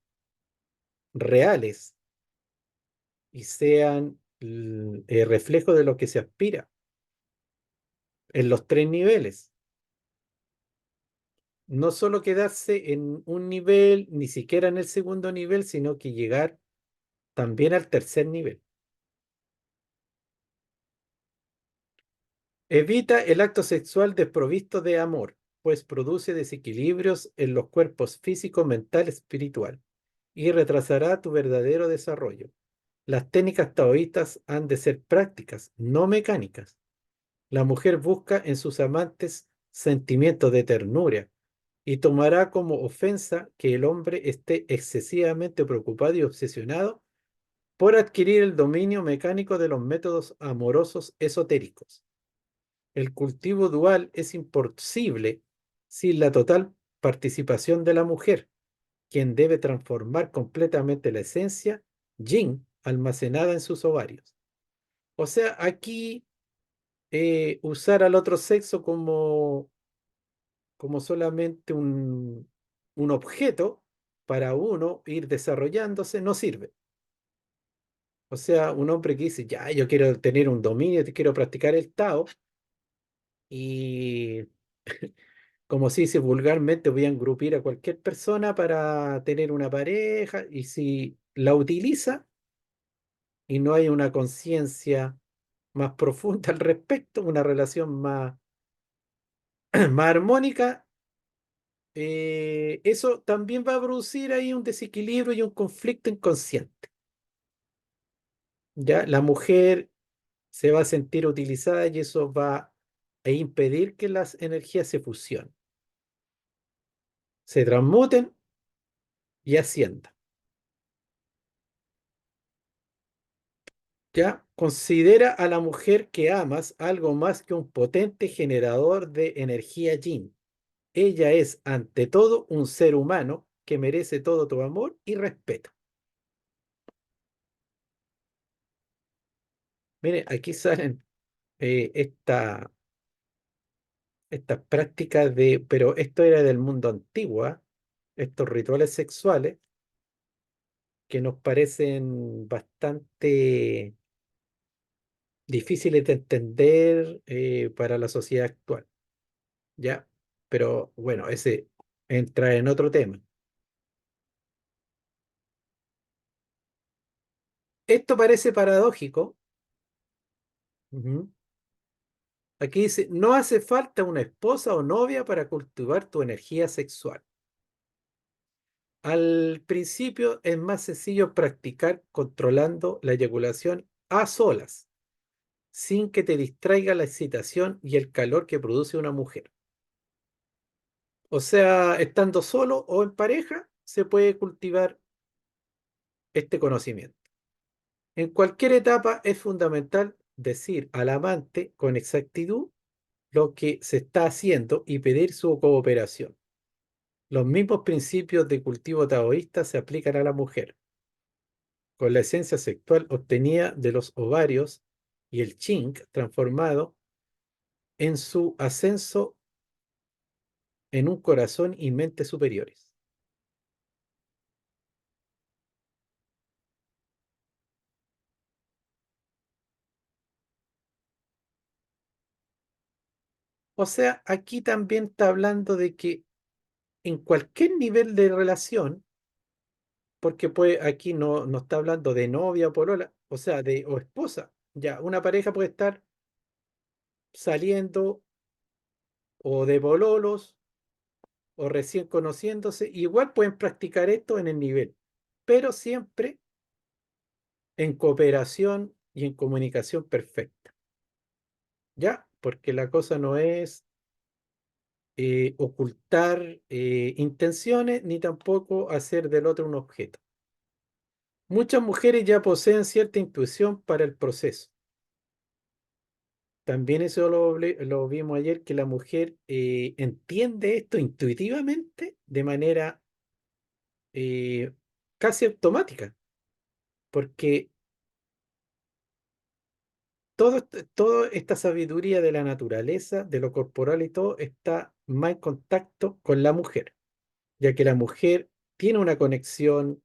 reales y sean reflejo de lo que se aspira en los tres niveles. No solo quedarse en un nivel, ni siquiera en el segundo nivel, sino que llegar también al tercer nivel. Evita el acto sexual desprovisto de amor, pues produce desequilibrios en los cuerpos físico, mental, espiritual y retrasará tu verdadero desarrollo. Las técnicas taoístas han de ser prácticas, no mecánicas. La mujer busca en sus amantes sentimientos de ternura y tomará como ofensa que el hombre esté excesivamente preocupado y obsesionado por adquirir el dominio mecánico de los métodos amorosos esotéricos. El cultivo dual es imposible sin la total participación de la mujer, quien debe transformar completamente la esencia yin almacenada en sus ovarios. O sea, aquí usar al otro sexo como solamente un objeto para uno ir desarrollándose no sirve. O sea, un hombre que dice, ya, yo quiero tener un dominio, quiero practicar el Tao, y como se dice vulgarmente, voy a engrupir a cualquier persona para tener una pareja, y si la utiliza y no hay una conciencia más profunda al respecto, una relación más, más armónica, eso también va a producir ahí un desequilibrio y un conflicto inconsciente. ¿Ya? La mujer se va a sentir utilizada y eso va a impedir que las energías se fusionen, se transmuten y asciendan. ¿Ya? Considera a la mujer que amas algo más que un potente generador de energía yin. Ella es, ante todo, un ser humano que merece todo tu amor y respeto. Mire, aquí salen estas prácticas de, pero esto era del mundo antiguo, ¿ah? Estos rituales sexuales que nos parecen bastante difíciles de entender para la sociedad actual, ¿ya? Pero bueno, ese entra en otro tema. Esto parece paradójico. Ujú. Aquí dice, no hace falta una esposa o novia para cultivar tu energía sexual. Al principio es más sencillo practicar controlando la eyaculación a solas, sin que te distraiga la excitación y el calor que produce una mujer. O sea, estando solo o en pareja, se puede cultivar este conocimiento. En cualquier etapa es fundamental decir al amante con exactitud lo que se está haciendo y pedir su cooperación. Los mismos principios de cultivo taoísta se aplican a la mujer, con la esencia sexual obtenida de los ovarios y el ching transformado en su ascenso en un corazón y mente superiores. O sea, aquí también está hablando de que en cualquier nivel de relación, porque pues aquí no está hablando de novia o polola, o sea, de o esposa. Ya, una pareja puede estar saliendo o de pololos o recién conociéndose, igual pueden practicar esto en el nivel, pero siempre en cooperación y en comunicación perfecta, ¿ya? Porque la cosa no es ocultar intenciones ni tampoco hacer del otro un objeto. Muchas mujeres ya poseen cierta intuición para el proceso. También eso lo vimos ayer, que la mujer entiende esto intuitivamente de manera eh, casi automática, porque toda esta sabiduría de la naturaleza, de lo corporal y todo, está más en contacto con la mujer, ya que la mujer tiene una conexión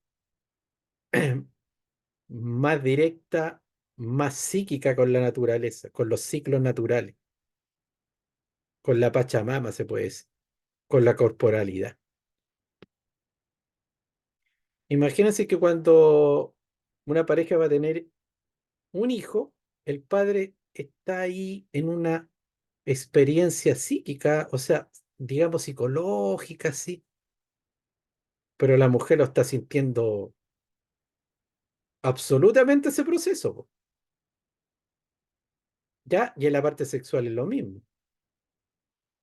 más directa, más psíquica con la naturaleza, con los ciclos naturales, con la Pachamama, se puede decir, con la corporalidad. Imagínense que cuando una pareja va a tener un hijo, el padre está ahí en una experiencia psíquica, o sea, digamos psicológica, sí, pero la mujer lo está sintiendo absolutamente ese proceso, po, ¿ya? Y en la parte sexual es lo mismo.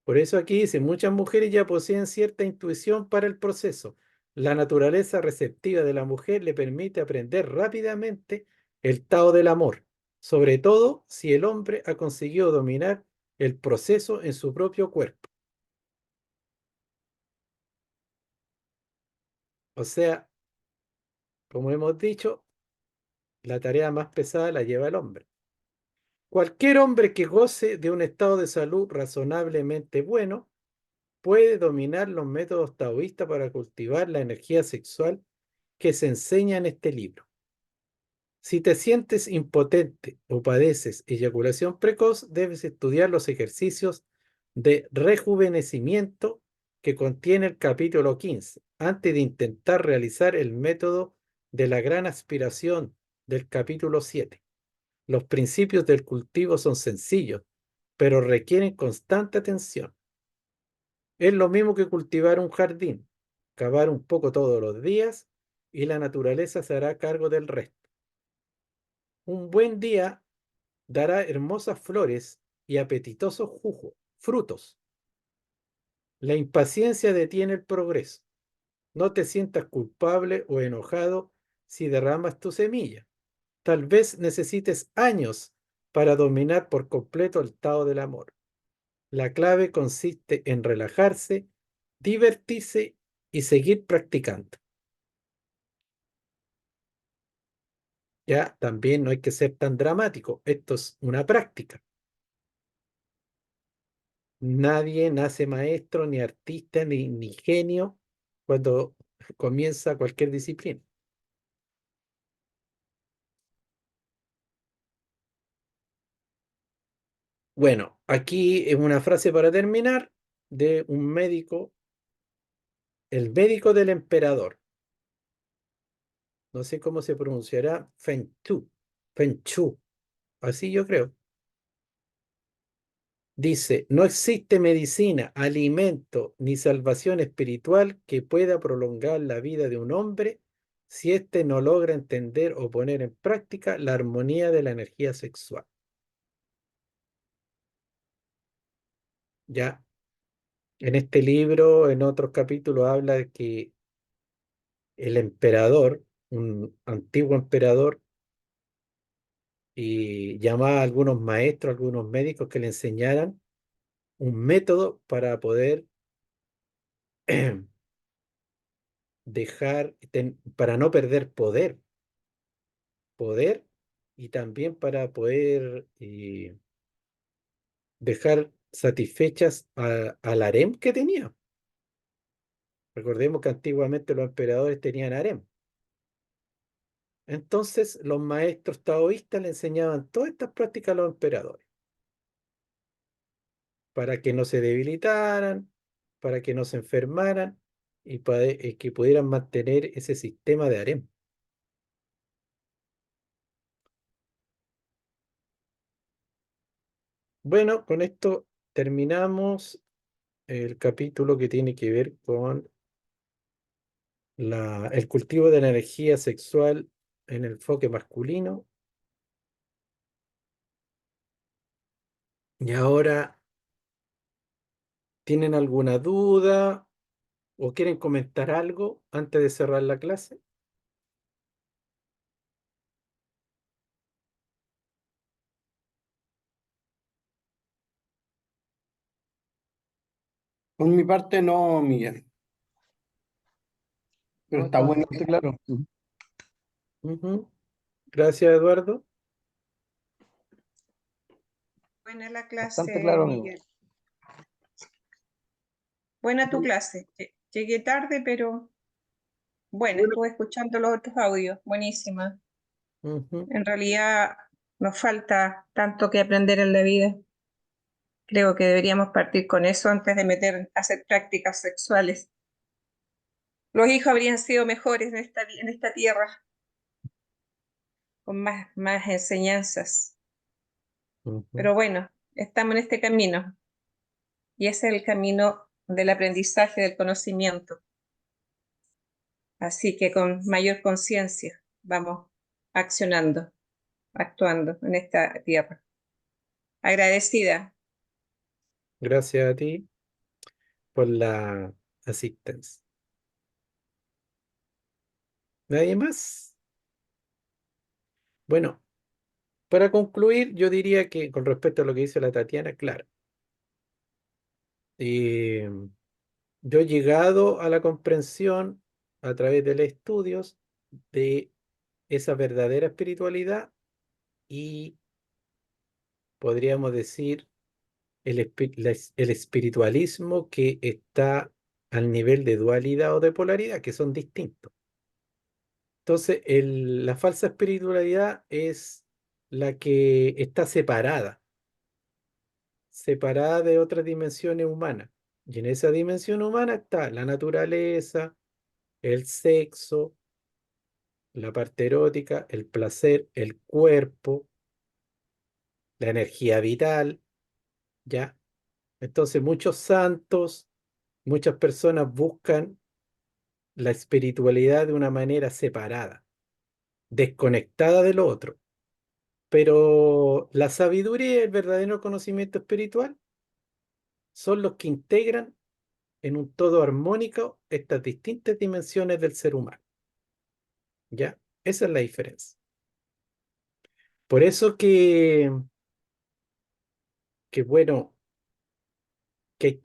Por eso aquí dice, muchas mujeres ya poseen cierta intuición para el proceso. La naturaleza receptiva de la mujer le permite aprender rápidamente el Tao del amor, sobre todo si el hombre ha conseguido dominar el proceso en su propio cuerpo. O sea, como hemos dicho, la tarea más pesada la lleva el hombre. Cualquier hombre que goce de un estado de salud razonablemente bueno puede dominar los métodos taoístas para cultivar la energía sexual que se enseña en este libro. Si te sientes impotente o padeces eyaculación precoz, debes estudiar los ejercicios de rejuvenecimiento que contiene el capítulo 15, antes de intentar realizar el método de la gran aspiración del capítulo 7. Los principios del cultivo son sencillos, pero requieren constante atención. Es lo mismo que cultivar un jardín, cavar un poco todos los días y la naturaleza se hará cargo del resto. Un buen día dará hermosas flores y apetitosos frutos. La impaciencia detiene el progreso. No te sientas culpable o enojado si derramas tu semilla. Tal vez necesites años para dominar por completo el estado del amor. La clave consiste en relajarse, divertirse y seguir practicando. Ya, también no hay que ser tan dramático. Esto es una práctica. Nadie nace maestro, ni artista, ni genio cuando comienza cualquier disciplina. Bueno, aquí es una frase para terminar de un médico, el médico del emperador. No sé cómo se pronunciará, Feng Tu, Feng Chu, así yo creo. Dice, no existe medicina, alimento ni salvación espiritual que pueda prolongar la vida de un hombre si éste no logra entender o poner en práctica la armonía de la energía sexual. Ya en este libro, en otros capítulos, habla de que el emperador, un antiguo emperador, y llamaba a algunos maestros, algunos médicos que le enseñaran un método para poder para no perder poder y también para poder dejar satisfechas al harem que tenía. Recordemos que antiguamente los emperadores tenían harem. Entonces los maestros taoístas le enseñaban todas estas prácticas a los emperadores para que no se debilitaran, para que no se enfermaran y para que pudieran mantener ese sistema de harem. Bueno, con esto terminamos el capítulo que tiene que ver con el cultivo de la energía sexual en el enfoque masculino. Y ahora, ¿tienen alguna duda o quieren comentar algo antes de cerrar la clase? Por mi parte no, Miguel, pero No, está está bueno. bastante claro. Ujú. Gracias, Eduardo. Buena la Bastante clase, claro, amigo. Miguel. Buena tu clase. Llegué tarde, pero bueno, Bueno, estuve escuchando los otros audios. Buenísima. ujú. En realidad nos falta tanto que aprender en la vida. Creo que deberíamos partir con eso antes de hacer prácticas sexuales. Los hijos habrían sido mejores en esta tierra, con más enseñanzas. Ujú. Pero bueno, estamos en este camino y ese es el camino del aprendizaje, del conocimiento. Así que con mayor conciencia vamos accionando, actuando en esta tierra. Agradecida. Gracias a ti por la asistencia. ¿Nadie más? Bueno, para concluir, yo diría que con respecto a lo que dice la Tatiana, claro, eh, yo he llegado a la comprensión a través de los estudios de esa verdadera espiritualidad y podríamos decir el espiritualismo que está al nivel de dualidad o de polaridad, que son distintos. Entonces, la falsa espiritualidad es la que está separada de otras dimensiones humanas. Y en esa dimensión humana está la naturaleza, el sexo, la parte erótica, el placer, el cuerpo, la energía vital, ¿ya? Entonces, muchos santos, muchas personas buscan la espiritualidad de una manera separada, desconectada de lo otro. Pero la sabiduría y el verdadero conocimiento espiritual son los que integran en un todo armónico estas distintas dimensiones del ser humano. ¿Ya? Esa es la diferencia. Por eso que bueno, que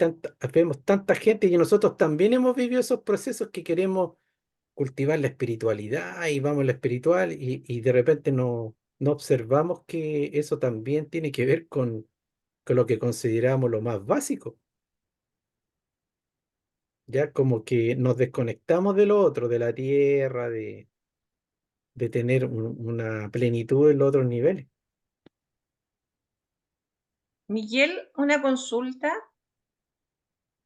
vemos tanta gente y nosotros también hemos vivido esos procesos que queremos cultivar la espiritualidad y vamos a la espiritual y de repente no observamos que eso también tiene que ver con lo que consideramos lo más básico. Ya como que nos desconectamos de lo otro, de la tierra, de tener una plenitud en los otros niveles. Miguel, una consulta,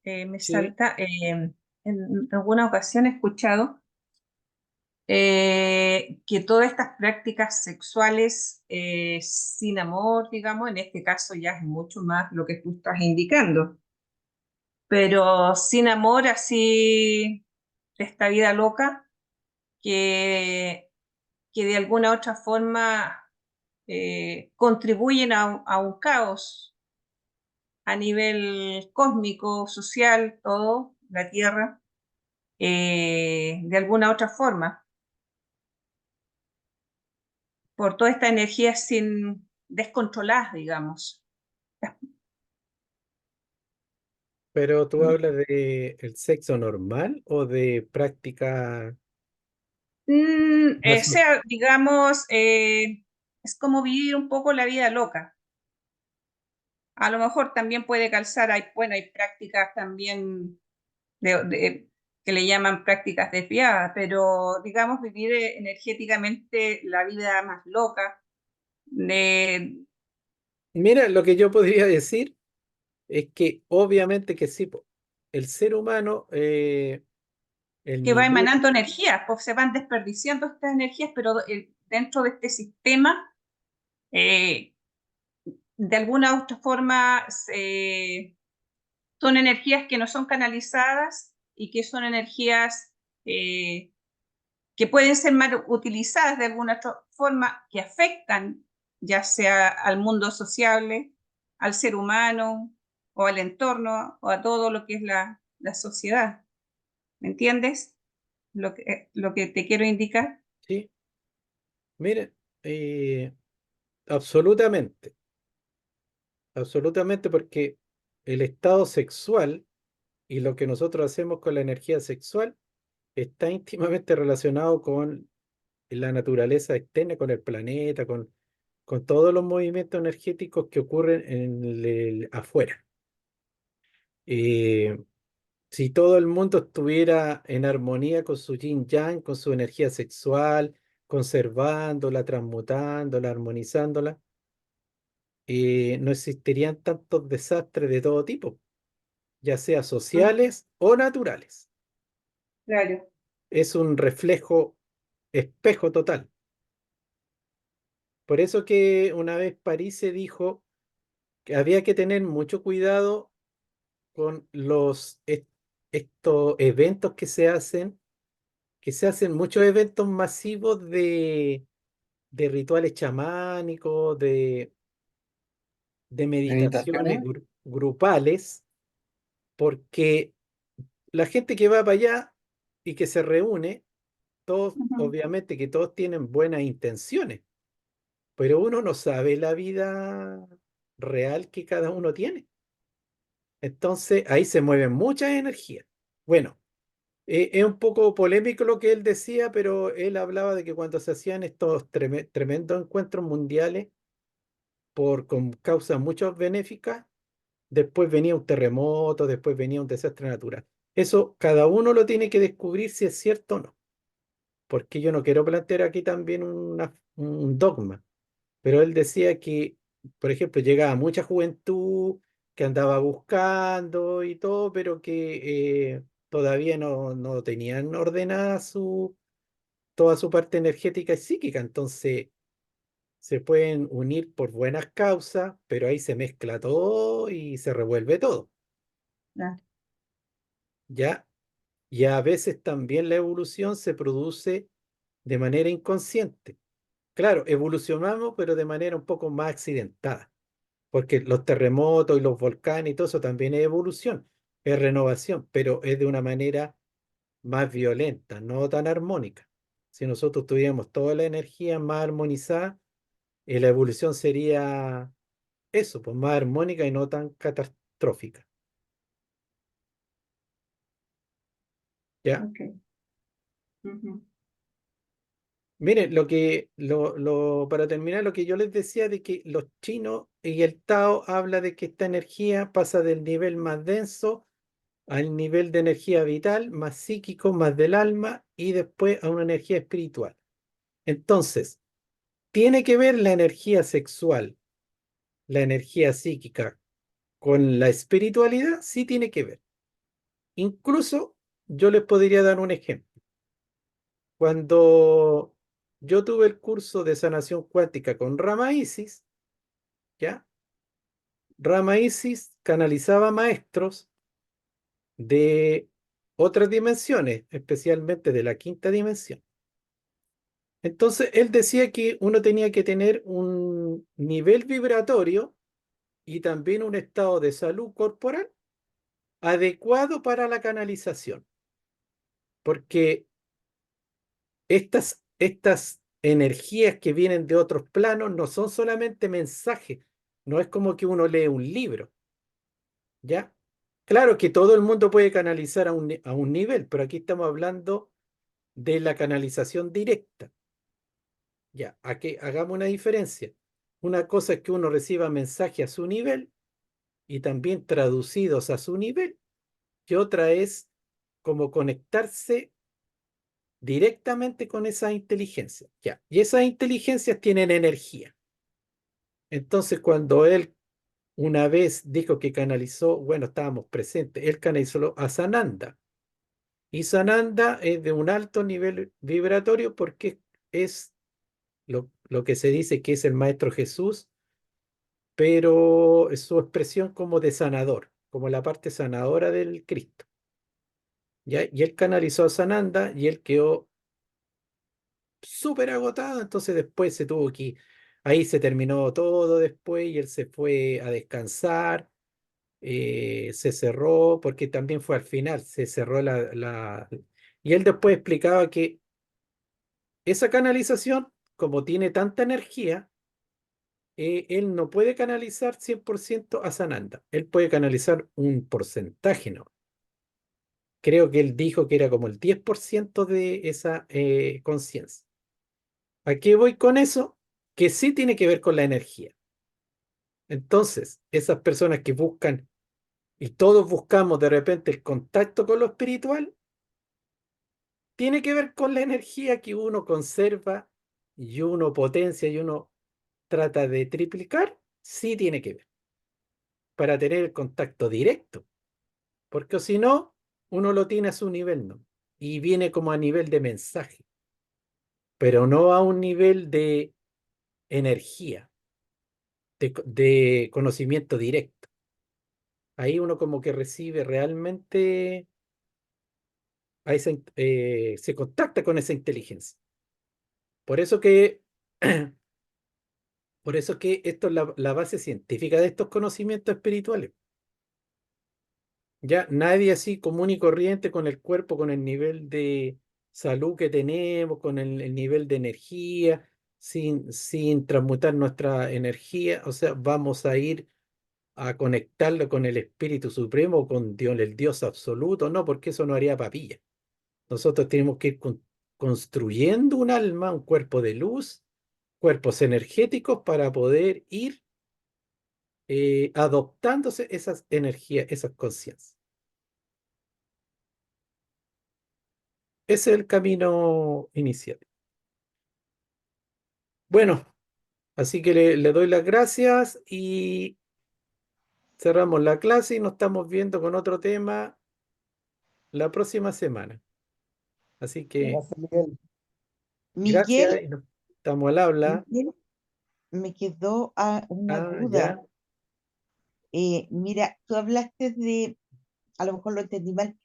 me Sí, salta, en alguna ocasión he escuchado que todas estas prácticas sexuales sin amor, digamos, en este caso ya es mucho más lo que tú estás indicando, pero sin amor, así, de esta vida loca, que, que de alguna otra forma contribuyen a un caos a nivel cósmico, social, todo, la Tierra, de alguna otra forma, por toda esta energía sin descontroladas, digamos. pero tú hablas de el sexo normal o de práctica O más... sea, digamos, es como vivir un poco la vida loca. A lo mejor también puede calzar, hay, bueno, hay prácticas también que le llaman prácticas desviadas, pero digamos vivir energéticamente la vida más loca, de, Mira, lo que yo podría decir es que obviamente que sí, po, el ser humano, el que va nivel, emanando energías, pues se van desperdiciando estas energías, pero dentro de este sistema, eh, de alguna u otra forma, son energías que no son canalizadas y que son energías eh, que pueden ser mal utilizadas de alguna otra forma, que afectan ya sea al mundo sociable, al ser humano o al entorno o a todo lo que es la sociedad. ¿Me entiendes? Lo que te quiero indicar. sí, mire, eh, absolutamente, absolutamente, porque el estado sexual y lo que nosotros hacemos con la energía sexual está íntimamente relacionado con la naturaleza externa, con el planeta, con todos los movimientos energéticos que ocurren en afuera. Eh, si todo el mundo estuviera en armonía con su yin yang, con su energía sexual, conservándola, transmutándola, armonizándola, no existirían tantos desastres de todo tipo, ya sea sociales o naturales. Claro. Es un reflejo espejo total. Por eso que una vez París se dijo que había que tener mucho cuidado con estos eventos que se hacen muchos eventos masivos de rituales chamánicos, de meditaciones Meditaciones. grupales, porque la gente que va para allá y que se reúne, todos, Ujú. obviamente que todos tienen buenas intenciones, pero uno no sabe la vida real que cada uno tiene. Entonces ahí se mueven muchas energías. Bueno, es un poco polémico lo que él decía, pero él hablaba de que cuando se hacían estos tremendos encuentros mundiales con causas mucho benéficas, después venía un terremoto, después venía un desastre natural. Eso cada uno lo tiene que descubrir si es cierto o no, porque yo no quiero plantear aquí también un dogma, pero él decía que, por ejemplo, llegaba mucha juventud que andaba buscando y todo, pero que todavía no tenían ordenada toda su parte energética y psíquica, entonces se pueden unir por buenas causas, pero ahí se mezcla todo y se revuelve todo, Claro. ¿ya? Y a veces también la evolución se produce de manera inconsciente. Claro, evolucionamos, pero de manera un poco más accidentada, porque los terremotos y los volcanes y todo eso también es evolución, es renovación, pero es de una manera más violenta, no tan armónica. Si nosotros tuviéramos toda la energía más armonizada, la evolución sería eso, pues más armónica y no tan catastrófica. ¿Ya? Ok. Ujú. Miren, para terminar, lo que yo les decía de que los chinos y el Tao habla de que esta energía pasa del nivel más denso al nivel de energía vital, más psíquico, más del alma y después a una energía espiritual. Entonces, tiene que ver la energía sexual, la energía psíquica con la espiritualidad sí tiene que ver. Incluso yo les podría dar un ejemplo. Cuando yo tuve el curso de sanación cuántica con Rama Isis, ¿ya? Rama Isis canalizaba maestros de otras dimensiones, especialmente de la quinta dimensión. Entonces, él decía que uno tenía que tener un nivel vibratorio y también un estado de salud corporal adecuado para la canalización, porque estas energías que vienen de otros planos no son solamente mensajes, no es como que uno lee un libro, ¿ya? Claro que todo el mundo puede canalizar a un nivel, pero aquí estamos hablando de la canalización directa. Ya, a que hagamos una diferencia. Una cosa es que uno reciba mensajes a su nivel y también traducidos a su nivel, y otra es como conectarse directamente con esa inteligencia. Ya, y esas inteligencias tienen energía. Entonces, cuando él una vez dijo que canalizó, bueno, estábamos presentes, él canalizó a Sananda. Y Sananda es de un alto nivel vibratorio porque es lo que se dice que es el Maestro Jesús, pero es su expresión como de sanador, como la parte sanadora del Cristo. ¿Ya? Y él canalizó a Sananda y él quedó súper agotado, entonces después se tuvo que, ahí se terminó todo después y él se fue a descansar, se cerró, porque también fue al final, se cerró Y él después explicaba que esa canalización, como tiene tanta energía, él no puede canalizar 100% a Sananda. Él puede canalizar un porcentaje, ¿no? Creo que él dijo que era como el 10% de esa conciencia. ¿A qué voy con eso? Que sí tiene que ver con la energía. Entonces, esas personas que buscan, y todos buscamos de repente el contacto con lo espiritual, tiene que ver con la energía que uno conserva y uno potencia y uno trata de triplicar, sí tiene que ver, para tener el contacto directo. Porque si no, uno lo tiene a su nivel, ¿no? Y viene como a nivel de mensaje, pero no a un nivel de energía, de conocimiento directo. Ahí uno como que recibe realmente, se contacta con esa inteligencia. Por eso que, por eso que esto es la base científica de estos conocimientos espirituales. Ya nadie así común y corriente con el cuerpo, con el nivel de salud que tenemos, con el nivel de energía, sin transmutar nuestra energía, o sea, vamos a ir a conectarlo con el Espíritu Supremo, con Dios, el Dios absoluto, no, porque eso no haría papilla. Nosotros tenemos que ir construyendo un alma, un cuerpo de luz, cuerpos energéticos para poder ir adoptándose esas energías, esas conciencias. Ese es el camino inicial. Bueno, así que le doy las gracias y cerramos la clase y nos estamos viendo con otro tema la próxima semana. Así que Gracias, Miguel. gracias Miguel, y nos estamos al habla. Miguel, me quedó una Ah, duda. ya. Mira, tú hablaste de, a lo mejor lo entendí mal,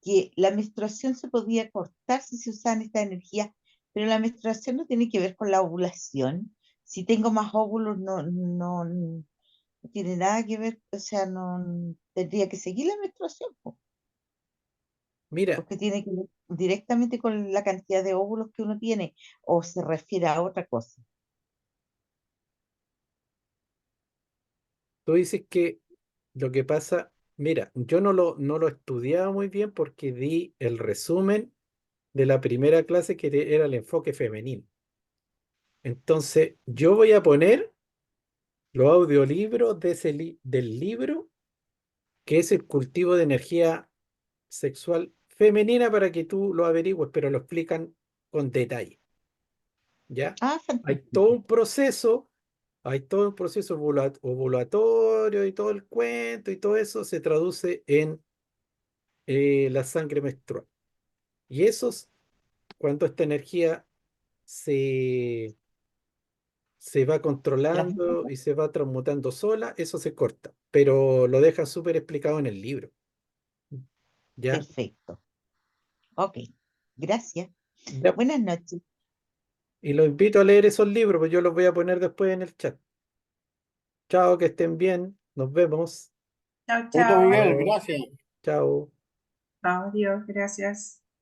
que la menstruación se podía cortar si se usaban esta energía, pero la menstruación no tiene que ver con la ovulación. Si tengo más óvulos, no tiene nada que ver, o sea, no tendría que seguir la menstruación, po, Mira, porque tiene que ver directamente con la cantidad de óvulos que uno tiene, o se refiere a otra cosa. tú dices que lo que pasa, mira, yo no lo estudiaba muy bien porque di el resumen de la primera clase que era el enfoque femenino. Entonces, yo voy a poner los audiolibros del libro que es el cultivo de energía sexual femenina para que tú lo averigües, pero lo explican con detalle, ¿ya? Ah, Hay todo fantástico. un proceso hay todo un proceso ovulatorio y todo el cuento y todo eso se traduce en la sangre menstrual. Y esos, cuando esta energía se, se va controlando Transmuta. y se va transmutando sola, eso se corta, pero lo deja súper explicado en el libro. ¿Ya? Perfecto. Ok. Gracias. Ya. Buenas noches. Y los invito a leer esos libros, pues yo los voy a poner después en el chat. Chao, que estén bien. Nos vemos. Chao, Listo, chao. Miguel, Chao. gracias. Chao. Adiós, gracias.